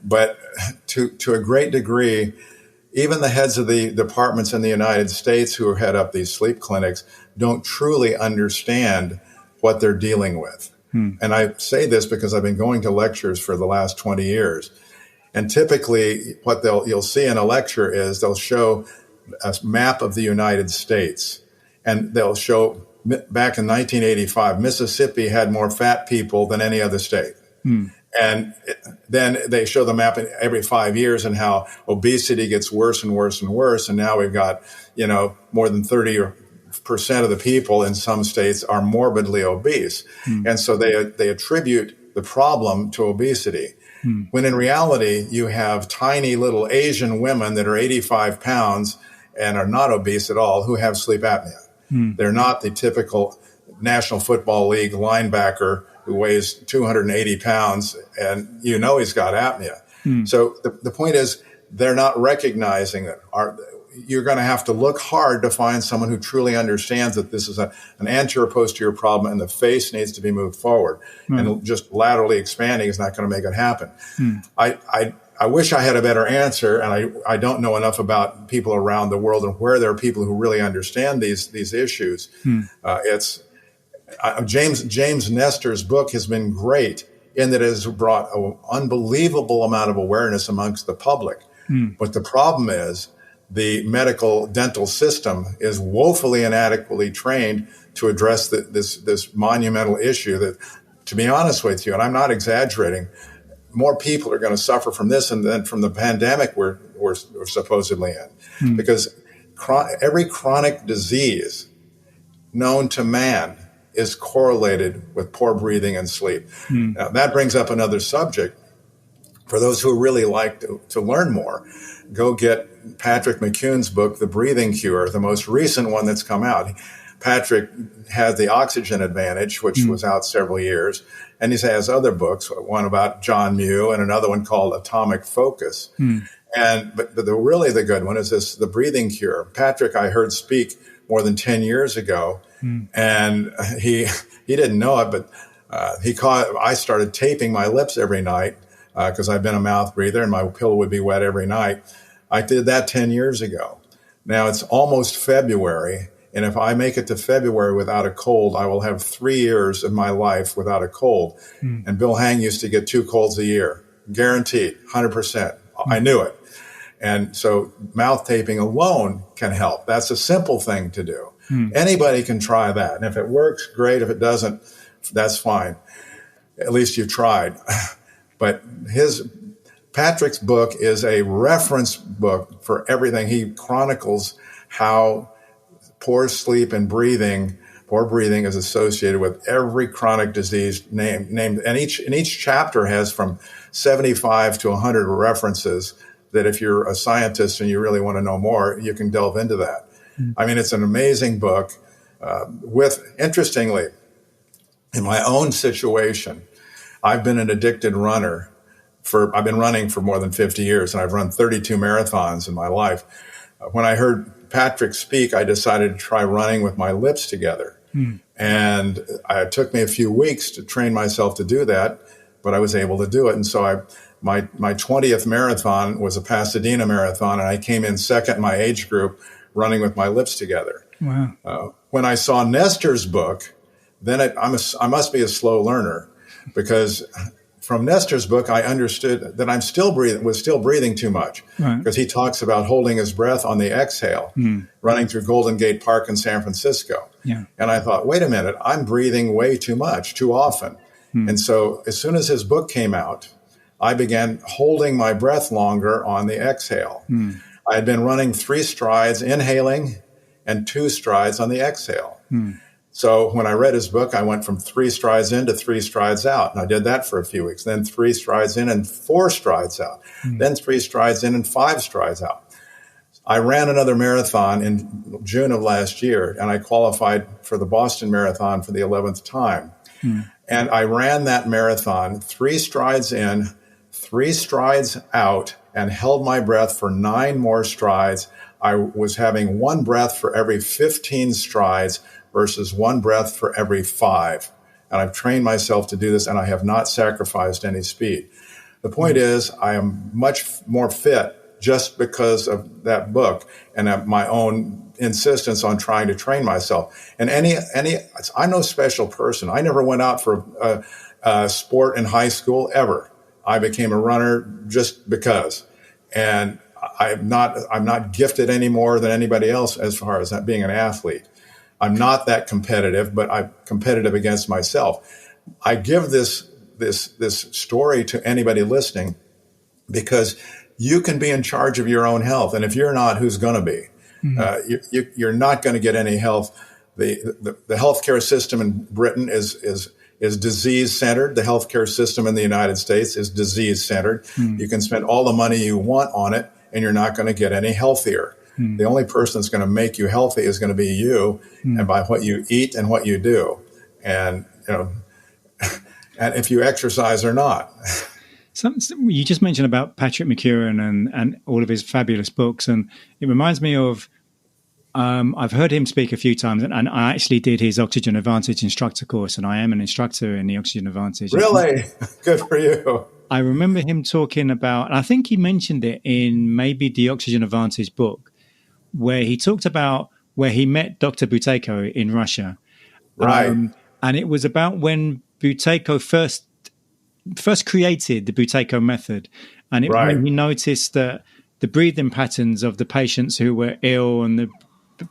C: But to a great degree, even the heads of the departments in the United States who head up these sleep clinics don't truly understand what they're dealing with. And I say this because I've been going to lectures for the last 20 years. And typically what you'll see in a lecture is they'll show a map of the United States. And they'll show back in 1985, Mississippi had more fat people than any other state. And then they show the map every 5 years and how obesity gets worse and worse and worse. And now we've got, more than 30% of the people in some states are morbidly obese. And so they attribute the problem to obesity. When in reality, you have tiny little Asian women that are 85 pounds and are not obese at all who have sleep apnea. They're not the typical National Football League linebacker who weighs 280 pounds and he's got apnea. So the point is they're not recognizing that you're going to have to look hard to find someone who truly understands that this is an anterior posterior problem and the face needs to be moved forward. And just laterally expanding is not going to make it happen. I wish I had a better answer, and I don't know enough about people around the world and where there are people who really understand these issues. James Nestor's book has been great in that it has brought an unbelievable amount of awareness amongst the public. But the problem is the medical dental system is woefully inadequately trained to address this monumental issue that, to be honest with you, and I'm not exaggerating, more people are going to suffer from this than from the pandemic we're supposedly in. Because every chronic disease known to man is correlated with poor breathing and sleep. Now, that brings up another subject. for those who really like to learn more, go get Patrick McKeown's book, The Breathing Cure, the most recent one that's come out. Patrick had The Oxygen Advantage, which was out several years, and he has other books, one about John Mew and another one called Atomic Focus. But the good one is this, The Breathing Cure. Patrick, I heard speak more than 10 years ago, and he didn't know it, but I started taping my lips every night because I've been a mouth breather and my pillow would be wet every night. I did that 10 years ago. Now it's almost February, and if I make it to February without a cold, I will have 3 years of my life without a cold. And Bill Hang used to get 2 colds a year, guaranteed, 100%. I knew it. And so mouth taping alone can help. That's a simple thing to do. Anybody can try that. And if it works, great. If it doesn't, that's fine. At least you've tried. But Patrick's book is a reference book for everything. He chronicles how poor sleep and poor breathing is associated with every chronic disease named. And each chapter has from 75 to 100 references that if you're a scientist and you really want to know more, you can delve into that. I mean, it's an amazing book interestingly, in my own situation, I've been an addicted runner. I've been running for more than 50 years, and I've run 32 marathons in my life. When I heard Patrick speak, I decided to try running with my lips together. And it took me a few weeks to train myself to do that, but I was able to do it. And so my 20th marathon was a Pasadena marathon, and I came in second in my age group running with my lips together. Wow. When I saw Nestor's book, then I must be a slow learner, because from Nestor's book, I understood that was still breathing too much, because he talks about holding his breath on the exhale, running through Golden Gate Park in San Francisco. Yeah. And I thought, wait a minute, I'm breathing way too much, too often. And so as soon as his book came out, I began holding my breath longer on the exhale. I had been running 3 strides, inhaling, and 2 strides on the exhale. So when I read his book, I went from 3 strides in to 3 strides out. And I did that for a few weeks. Then 3 strides in and 4 strides out. Then 3 strides in and 5 strides out. I ran another marathon in June of last year, and I qualified for the Boston Marathon for the 11th time. And I ran that marathon 3 strides in, 3 strides out, and held my breath for 9 more strides. I was having 1 breath for every 15 strides versus 1 breath for every 5. And I've trained myself to do this, and I have not sacrificed any speed. The point is, I am much more fit just because of that book and my own insistence on trying to train myself. And I'm no special person. I never went out for a sport in high school ever. I became a runner just because. And I'm not gifted any more than anybody else as far as being an athlete. I'm not that competitive, but I'm competitive against myself. I give this story to anybody listening because you can be in charge of your own health. And if you're not, who's going to be? You're not going to get any health. The healthcare system in Britain is disease-centered. The healthcare system in the United States is disease-centered. You can spend all the money you want on it, and you're not going to get any healthier. The only person that's going to make you healthy is going to be you, and by what you eat and what you do, and and if you exercise or not.
A: You just mentioned about Patrick McKeown and all of his fabulous books, and it reminds me of I've heard him speak a few times, and I actually did his Oxygen Advantage instructor course, and I am an instructor in the Oxygen Advantage.
C: Really? Good for you.
A: I remember him talking about, and I think he mentioned it in maybe the Oxygen Advantage book, where he talked about where he met Dr. Buteyko in Russia.
C: Right.
A: And it was about when Buteyko first created the Buteyko method. And when he noticed that the breathing patterns of the patients who were ill and the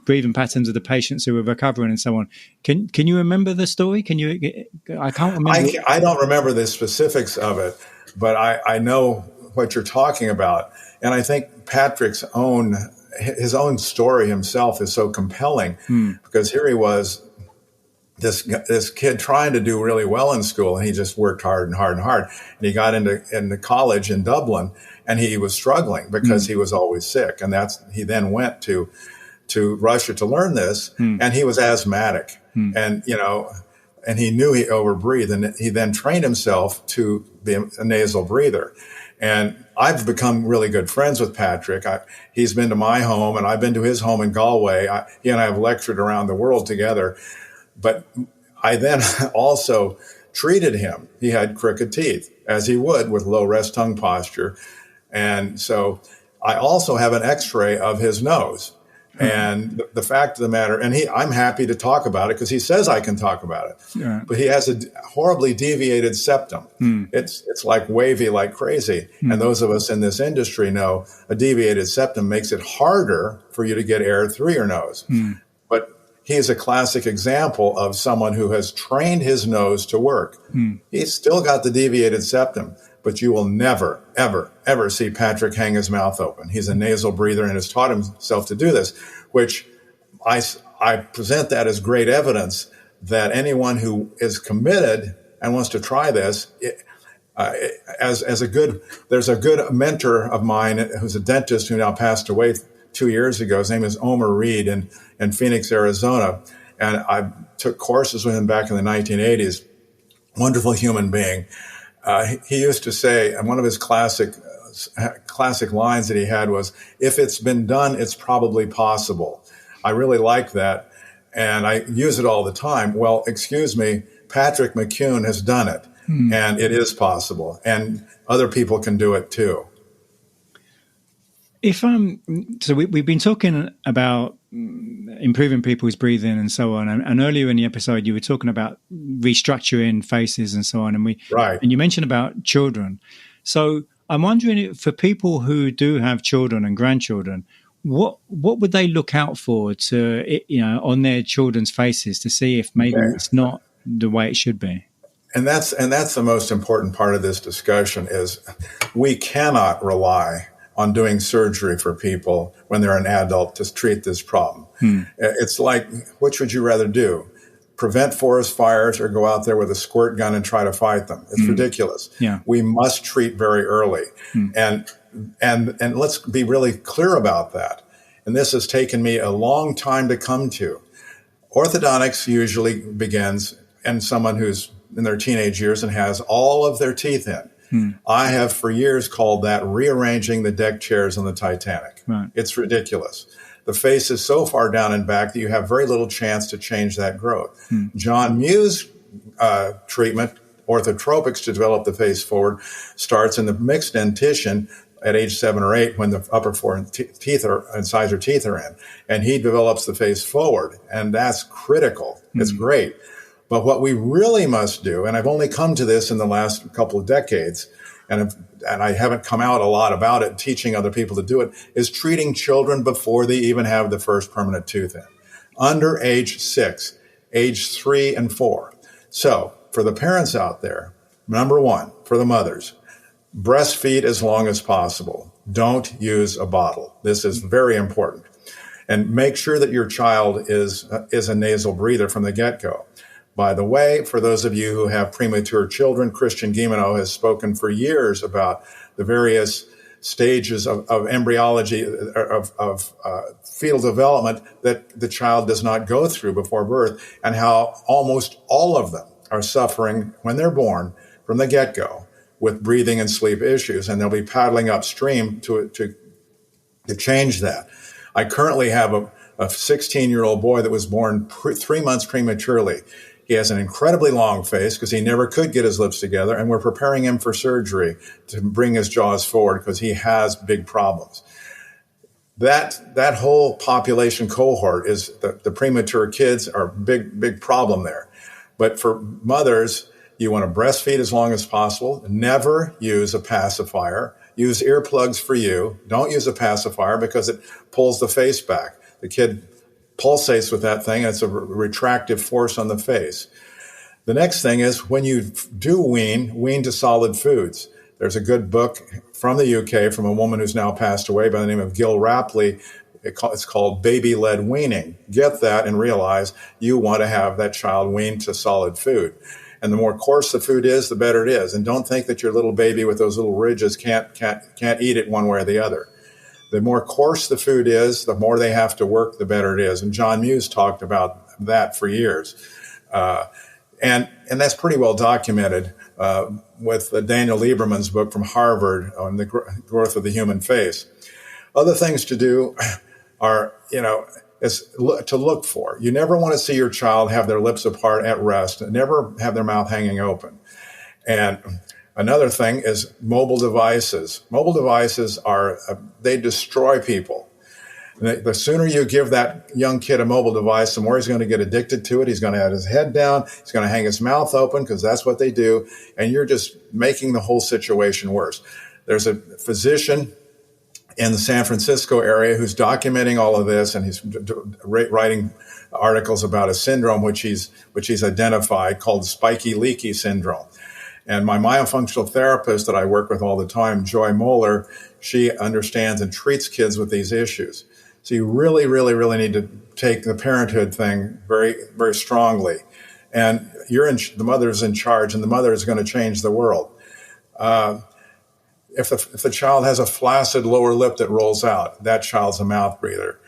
A: breathing patterns of the patients who were recovering and so on. Can you remember the story? I can't remember.
C: I don't remember the specifics of it, but I know what you're talking about. And I think Patrick's his own story himself is so compelling because here he was this kid trying to do really well in school, and he just worked hard and hard and hard. And he got into college in Dublin, and he was struggling because he was always sick. And he then went to Russia to learn this, and he was asthmatic, and and he knew he overbreathed, and he then trained himself to be a nasal breather. And I've become really good friends with Patrick. He's been to my home, and I've been to his home in Galway. He and I have lectured around the world together. But I then also treated him. He had crooked teeth, as he would with low rest tongue posture. And so I also have an x-ray of his nose. And the fact of the matter, and I'm happy to talk about it because he says I can talk about it. Yeah. But he has a horribly deviated septum. It's like wavy like crazy. And those of us in this industry know a deviated septum makes it harder for you to get air through your nose. But he is a classic example of someone who has trained his nose to work. He's still got the deviated septum, but you will never, ever, ever see Patrick hang his mouth open. He's a nasal breather and has taught himself to do this, which I present that as great evidence that anyone who is committed and wants to try this, there's a good mentor of mine who's a dentist who now passed away 2 years ago. His name is Omer Reed in Phoenix, Arizona. And I took courses with him back in the 1980s. Wonderful human being. He used to say, and one of his classic lines that he had was, "If it's been done, it's probably possible." I really like that, and I use it all the time. Well, excuse me, Patrick McKeown has done it, and it is possible, and other people can do it too.
A: So we've been talking about improving people's breathing and so on, and earlier in the episode you were talking about restructuring faces and so on, and you mentioned about children. So I'm wondering, for people who do have children and grandchildren, what would they look out for on their children's faces to see if maybe it's not the way it should be?
C: And that's the most important part of this discussion is we cannot rely on doing surgery for people when they're an adult to treat this problem. It's like, which would you rather do? Prevent forest fires or go out there with a squirt gun and try to fight them? It's ridiculous. Yeah. We must treat very early. And let's be really clear about that. And this has taken me a long time to come to. Orthodontics usually begins in someone who's in their teenage years and has all of their teeth in. I have for years called that rearranging the deck chairs on the Titanic. Right. It's ridiculous. The face is so far down and back that you have very little chance to change that growth. John Mew's treatment, orthotropics to develop the face forward, starts in the mixed dentition at age 7 or 8 when the upper 4 teeth and incisor teeth are in. And he develops the face forward, and that's critical. It's great. But what we really must do, and I've only come to this in the last couple of decades, and I haven't come out a lot about it, teaching other people to do it, is treating children before they even have the first permanent tooth in. Under age 6, age 3 and 4. So for the parents out there, number one, for the mothers, breastfeed as long as possible. Don't use a bottle. This is very important. And make sure that your child is a nasal breather from the get-go. By the way, for those of you who have premature children, Christian Guilleminault has spoken for years about the various stages of embryology, of fetal development that the child does not go through before birth, and how almost all of them are suffering when they're born from the get-go with breathing and sleep issues, and they'll be paddling upstream to change that. I currently have a 16-year-old boy that was born 3 months prematurely. He has an incredibly long face because he never could get his lips together, and we're preparing him for surgery to bring his jaws forward because he has big problems. That whole population cohort is the premature kids are a big problem there. But for mothers, you want to breastfeed as long as possible. Never use a pacifier. Use earplugs for you. Don't use a pacifier because it pulls the face back. The kid pulsates with that thing. It's a retractive force on the face. The next thing is when you do wean to solid foods. There's a good book from the UK from a woman who's now passed away by the name of Gil Rapley, It's called baby-led weaning. Get that and realize you want to have that child weaned to solid food. And the more coarse the food is, the better it is. And don't think that your little baby with those little ridges can't eat it one way or the other. The more coarse the food is, the more they have to work, the better it is. And John Muse talked about that for years. And that's pretty well documented with Daniel Lieberman's book from Harvard on the growth of the human face. Other things to do are, is to look for. You never want to see your child have their lips apart at rest, and never have their mouth hanging open. And another thing is mobile devices. Mobile devices they destroy people. The sooner you give that young kid a mobile device, the more he's going to get addicted to it. He's going to have his head down. He's going to hang his mouth open because that's what they do. And you're just making the whole situation worse. There's a physician in the San Francisco area who's documenting all of this, and he's writing articles about a syndrome which he's identified called spiky leaky syndrome. And my myofunctional therapist that I work with all the time, Joy Moeller, she understands and treats kids with these issues. So you really, really, really need to take the parenthood thing very, very strongly. And the mother's in charge, and the mother is going to change the world. If the child has a flaccid lower lip that rolls out, that child's a mouth breather.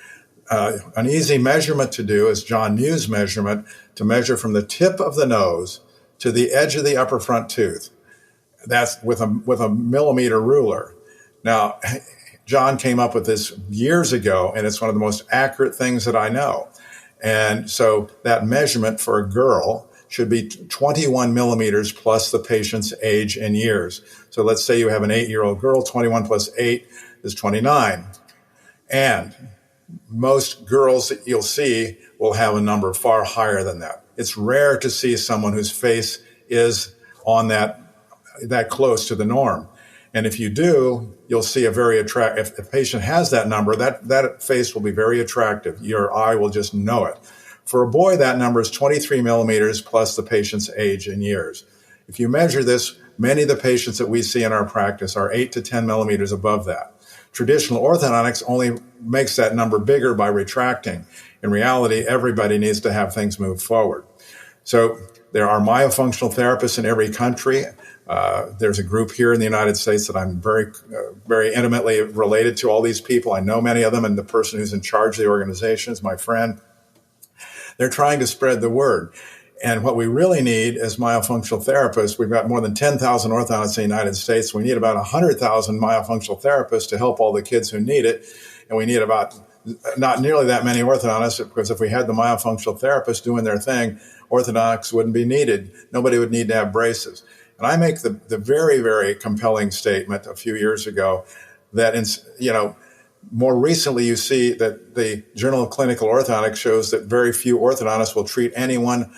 C: An easy measurement to do is John Muse measurement, to measure from the tip of the nose to the edge of the upper front tooth. That's with a millimeter ruler. Now, John came up with this years ago, and it's one of the most accurate things that I know. And so that measurement for a girl should be 21 millimeters plus the patient's age in years. So let's say you have an 8-year-old girl, 21 plus 8 is 29. And most girls that you'll see will have a number far higher than that. It's rare to see someone whose face is on that close to the norm. And if you do, you'll see a very attractive, if the patient has that number, that face will be very attractive. Your eye will just know it. For a boy, that number is 23 millimeters plus the patient's age in years. If you measure this, many of the patients that we see in our practice are 8 to 10 millimeters above that. Traditional orthodontics only makes that number bigger by retracting. In reality, everybody needs to have things move forward. So there are myofunctional therapists in every country. There's a group here in the United States that I'm very, very intimately related to all these people. I know many of them, and the person who's in charge of the organization is my friend. They're trying to spread the word. And what we really need as myofunctional therapists, we've got more than 10,000 orthodontists in the United States. We need about 100,000 myofunctional therapists to help all the kids who need it. And we need about not nearly that many orthodontists, because if we had the myofunctional therapists doing their thing, orthodontics wouldn't be needed. Nobody would need to have braces. And I make the very, very compelling statement a few years ago that, more recently you see that the Journal of Clinical Orthodontics shows that very few orthodontists will treat anyone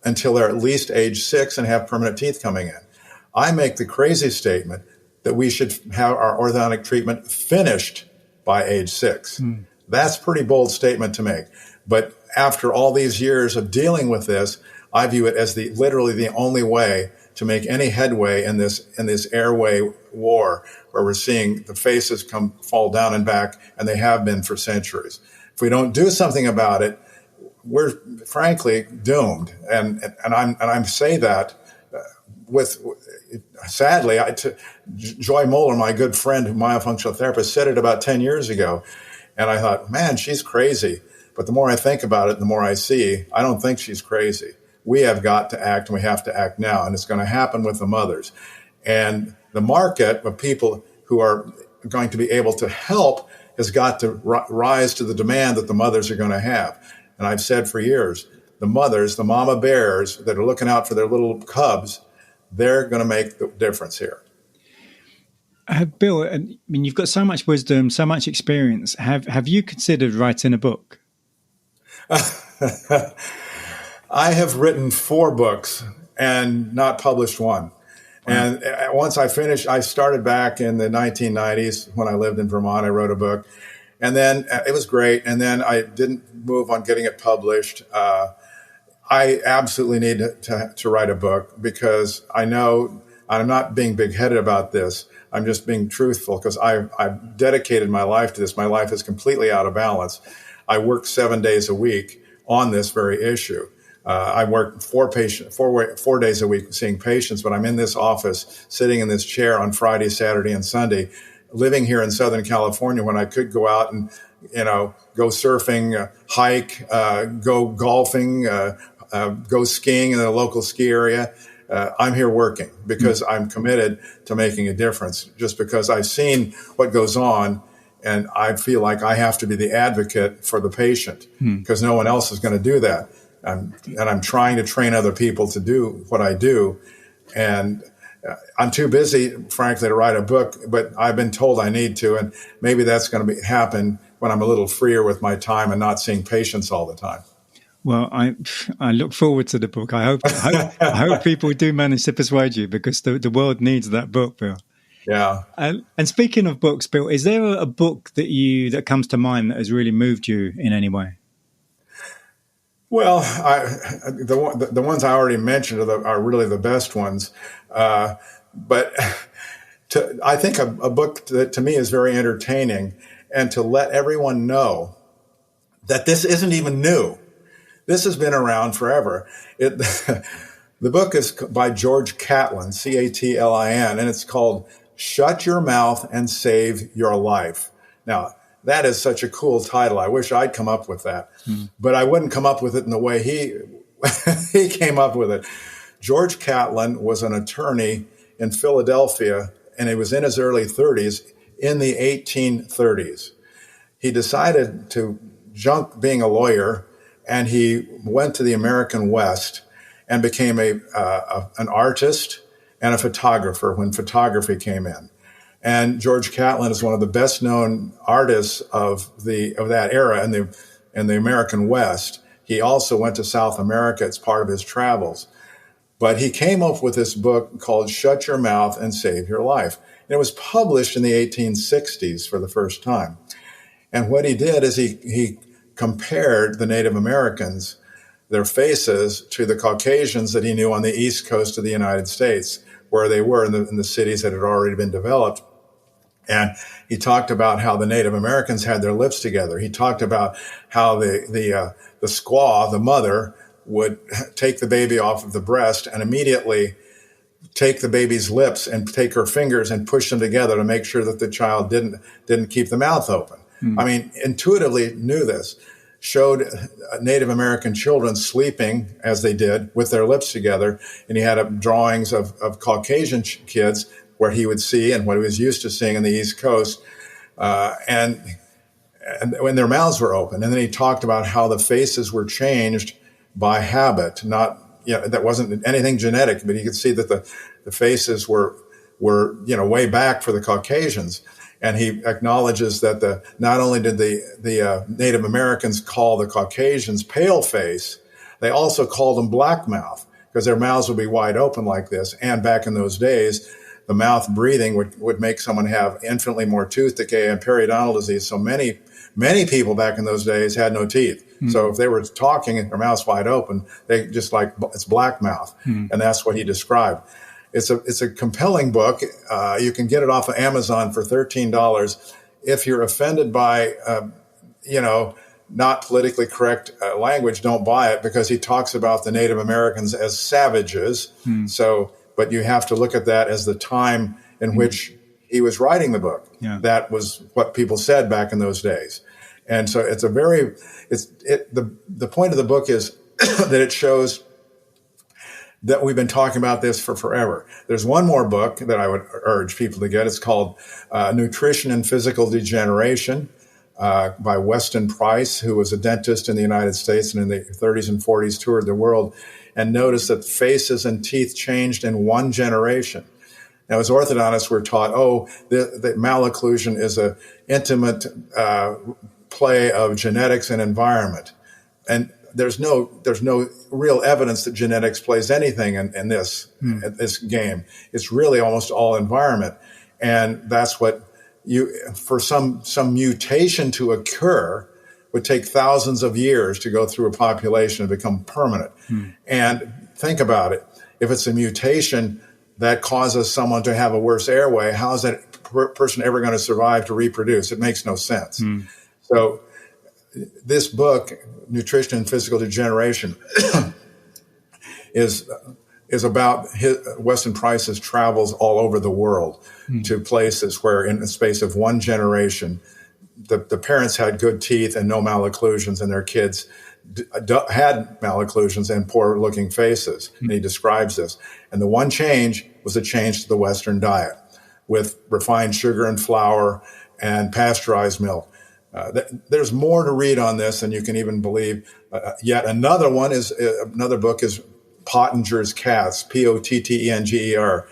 C: until they're at least age 6 and have permanent teeth coming in. I make the crazy statement that we should have our orthodontic treatment finished by age 6. That's a pretty bold statement to make. But after all these years of dealing with this, I view it as literally the only way to make any headway in this airway war, where we're seeing the faces fall down and back, and they have been for centuries. If we don't do something about it, we're frankly doomed. And I say that sadly, Joy Moeller, my good friend, myofunctional therapist, said it about 10 years ago. And I thought, man, she's crazy. But the more I think about it, the more I see, I don't think she's crazy. We have got to act, and we have to act now. And it's going to happen with the mothers. And the market of people who are going to be able to help has got to rise to the demand that the mothers are going to have. And I've said for years, the mothers, the mama bears that are looking out for their little cubs, they're going to make the difference here.
A: Bill, I mean, you've got so much wisdom, so much experience. Have you considered writing a book?
C: I have written 4 books and not published one. And once I finished, I started back in the 1990s when I lived in Vermont. I wrote a book, and then it was great. And then I didn't move on getting it published. I absolutely need to write a book, because I know I'm not being big-headed about this. I'm just being truthful because I've dedicated my life to this. My life is completely out of balance. I work 7 days a week on this very issue. I work 4 days a week seeing patients, but I'm in this office, sitting in this chair on Friday, Saturday, and Sunday, living here in Southern California when I could go out and, go surfing, hike, go golfing, go skiing in the local ski area. I'm here working because I'm committed to making a difference, just because I've seen what goes on. And I feel like I have to be the advocate for the patient because no one else is going to do that. And I'm trying to train other people to do what I do. And I'm too busy, frankly, to write a book, but I've been told I need to. And maybe that's going to happen when I'm a little freer with my time and not seeing patients all the time.
A: Well, I look forward to the book. I hope people do manage to persuade you, because the world needs that book, Bill.
C: Yeah.
A: And speaking of books, Bill, is there a book that comes to mind that has really moved you in any way?
C: Well, the ones I already mentioned are really the best ones. But I think a book that to me is very entertaining, and to let everyone know that this isn't even new. This has been around forever. The book is by George Catlin, Catlin, and it's called Shut Your Mouth and Save Your Life. Now, that is such a cool title. I wish I'd come up with that, but I wouldn't come up with it in the way he came up with it. George Catlin was an attorney in Philadelphia, and he was in his early 30s in the 1830s. He decided to junk being a lawyer, and he went to the American West and became an artist and a photographer when photography came in. And George Catlin is one of the best known artists of that era in the American West. He also went to South America as part of his travels. But he came up with this book called Shut Your Mouth and Save Your Life. And it was published in the 1860s for the first time. And what he did is he compared the Native Americans, their faces, to the Caucasians that he knew on the East Coast of the United States, where they were in the cities that had already been developed. And he talked about how the Native Americans had their lips together. He talked about how the squaw, the mother, would take the baby off of the breast and immediately take the baby's lips and take her fingers and push them together to make sure that the child didn't keep the mouth open. I mean, intuitively knew this, showed Native American children sleeping as they did with their lips together. And he had drawings of Caucasian kids where he would see and what he was used to seeing on the East Coast, and when their mouths were open. And then he talked about how the faces were changed by habit, that wasn't anything genetic, but you could see that the faces were way back for the Caucasians. And he acknowledges that not only did the Native Americans call the Caucasians pale face, they also called them black mouth because their mouths would be wide open like this. And back in those days, the mouth breathing would make someone have infinitely more tooth decay and periodontal disease. So many people back in those days had no teeth. So if they were talking and their mouths wide open, they just it's black mouth. And that's what he described. It's a compelling book. You can get it off of Amazon for $13. If you're offended by, not politically correct language, don't buy it, because he talks about the Native Americans as savages. But you have to look at that as the time in which he was writing the book. Yeah. That was what people said back in those days. And so the point of the book is that it shows that we've been talking about this for forever. There's one more book that I would urge people to get. It's called Nutrition and Physical Degeneration by Weston Price, who was a dentist in the United States and in the 30s and 40s toured the world and noticed that faces and teeth changed in one generation. Now, as orthodontists, we're taught, the malocclusion is an intimate play of genetics and environment. And there's no real evidence that genetics plays anything in this game. It's really almost all environment. And that's what for some mutation to occur would take thousands of years to go through a population and become permanent. And think about it. If it's a mutation that causes someone to have a worse airway, how is that person ever going to survive to reproduce? It makes no sense. So this book, Nutrition and Physical Degeneration, is about Weston Price's travels all over the world to places where in the space of one generation, the parents had good teeth and no malocclusions, and their kids had malocclusions and poor looking faces. And he describes this. And the one change was a change to the Western diet with refined sugar and flour and pasteurized milk. There's more to read on this than you can even believe. Yet another book is Pottenger's Cats, Pottenger.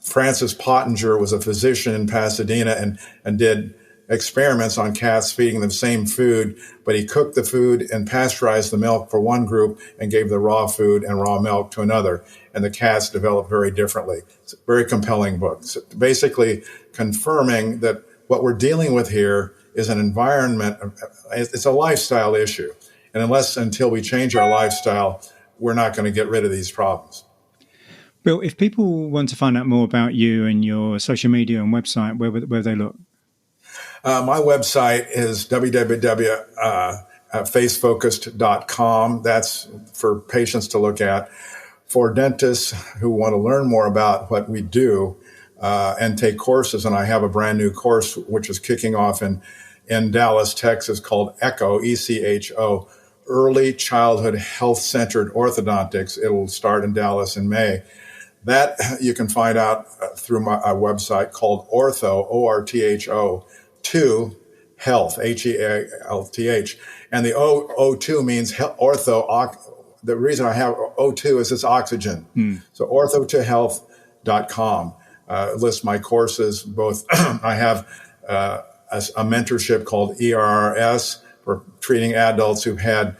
C: Francis Pottenger was a physician in Pasadena and did experiments on cats, feeding them the same food, but he cooked the food and pasteurized the milk for one group and gave the raw food and raw milk to another. And the cats developed very differently. It's a very compelling book. It's basically confirming that what we're dealing with here is an environment, it's a lifestyle issue. And until we change our lifestyle, we're not going to get rid of these problems.
A: Bill, if people want to find out more about you and your social media and website, where they look?
C: My website is www.facefocused.com. That's for patients to look at. For dentists who want to learn more about what we do and take courses, and I have a brand new course which is kicking off in Dallas, Texas, called ECHO, ECHO, Early Childhood Health-Centered Orthodontics. It will start in Dallas in May. That you can find out through my website called Ortho, O-R-T-H-O, 2 Health, H-E-A-L-T-H. And the O2 means ortho. The reason I have O2 is it's oxygen. So ortho2health.com lists my courses. Both I have a mentorship called ERRS for treating adults who've had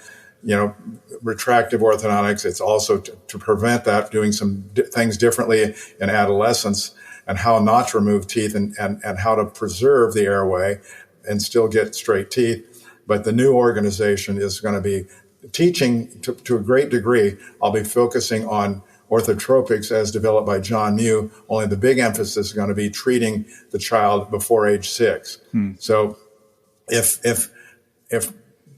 C: retractive orthodontics. It's also to prevent that, doing some things differently in adolescence and how not to remove teeth and how to preserve the airway and still get straight teeth. But the new organization is going to be teaching to a great degree. I'll be focusing on orthotropics as developed by John Mew, only the big emphasis is going to be treating the child before age 6. So if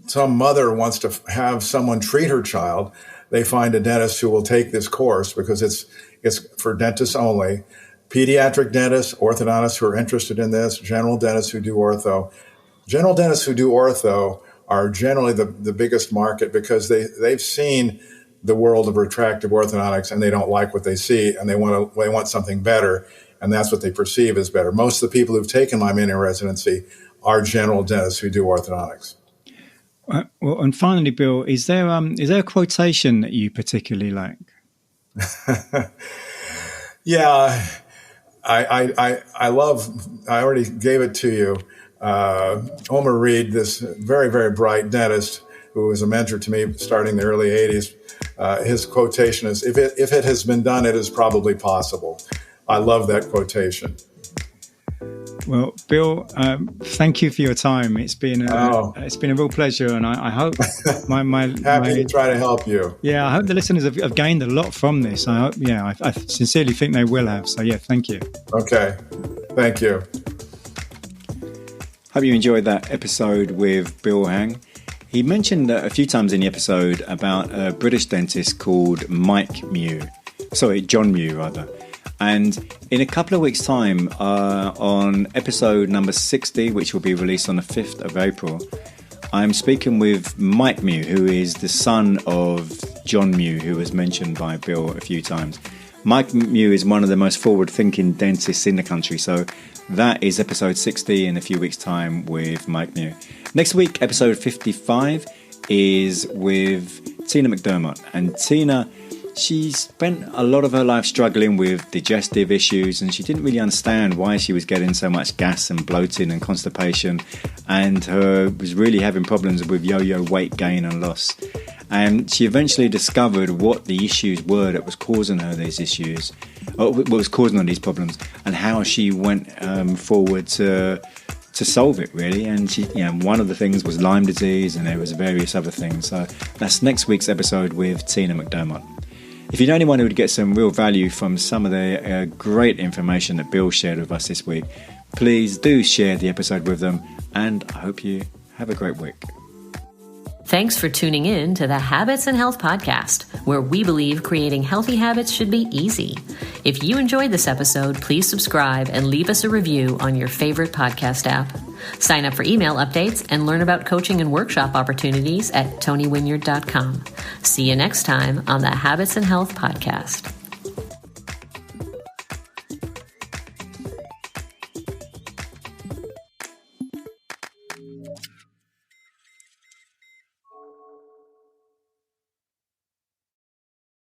C: some mother wants to have someone treat her child, they find a dentist who will take this course because it's for dentists only. Pediatric dentists, orthodontists who are interested in this, general dentists who do ortho. General dentists who do ortho are generally the biggest market because they've seen the world of retractive orthodontics and they don't like what they see and they want something better, and that's what they perceive as better. Most of the people who've taken my mini residency are general dentists who do orthodontics.
A: Well, and finally, Bill, is there a quotation that you particularly like?
C: Yeah, I already gave it to you. Homer Reed, this very, very bright dentist who was a mentor to me starting in the early 80s, his quotation is, if it has been done, it is probably possible. I love that quotation.
A: Well, Bill, thank you for your time. It's been a real pleasure, and I hope
C: happy to try to help you.
A: Yeah, I hope the listeners have gained a lot from this. I hope, I sincerely think they will have. So, thank you.
C: Okay, thank you.
A: Hope you enjoyed that episode with Bill Hang. He mentioned a few times in the episode about a British dentist called John Mew, rather. And in a couple of weeks' time, on episode number 60, which will be released on the 5th of April, I'm speaking with Mike Mew, who is the son of John Mew, who was mentioned by Bill a few times. Mike Mew is one of the most forward-thinking dentists in the country, so that is episode 60 in a few weeks' time with Mike Mew. Next week, episode 55, is with Tina McDermott. And Tina, she spent a lot of her life struggling with digestive issues, and she didn't really understand why she was getting so much gas and bloating and constipation, and was really having problems with yo-yo weight gain and loss. And she eventually discovered what the issues were that was causing her these issues, or what was causing her these problems, and how she went forward to solve it, really. And she, one of the things was Lyme disease, and there was various other things. So that's next week's episode with Tina McDermott. If you know anyone who would get some real value from some of the great information that Bill shared with us this week, please do share the episode with them, and I hope you have a great week.
E: Thanks for tuning in to the Habits and Health Podcast, where we believe creating healthy habits should be easy. If you enjoyed this episode, please subscribe and leave us a review on your favorite podcast app. Sign up for email updates and learn about coaching and workshop opportunities at tonywinyard.com. See you next time on the Habits and Health Podcast.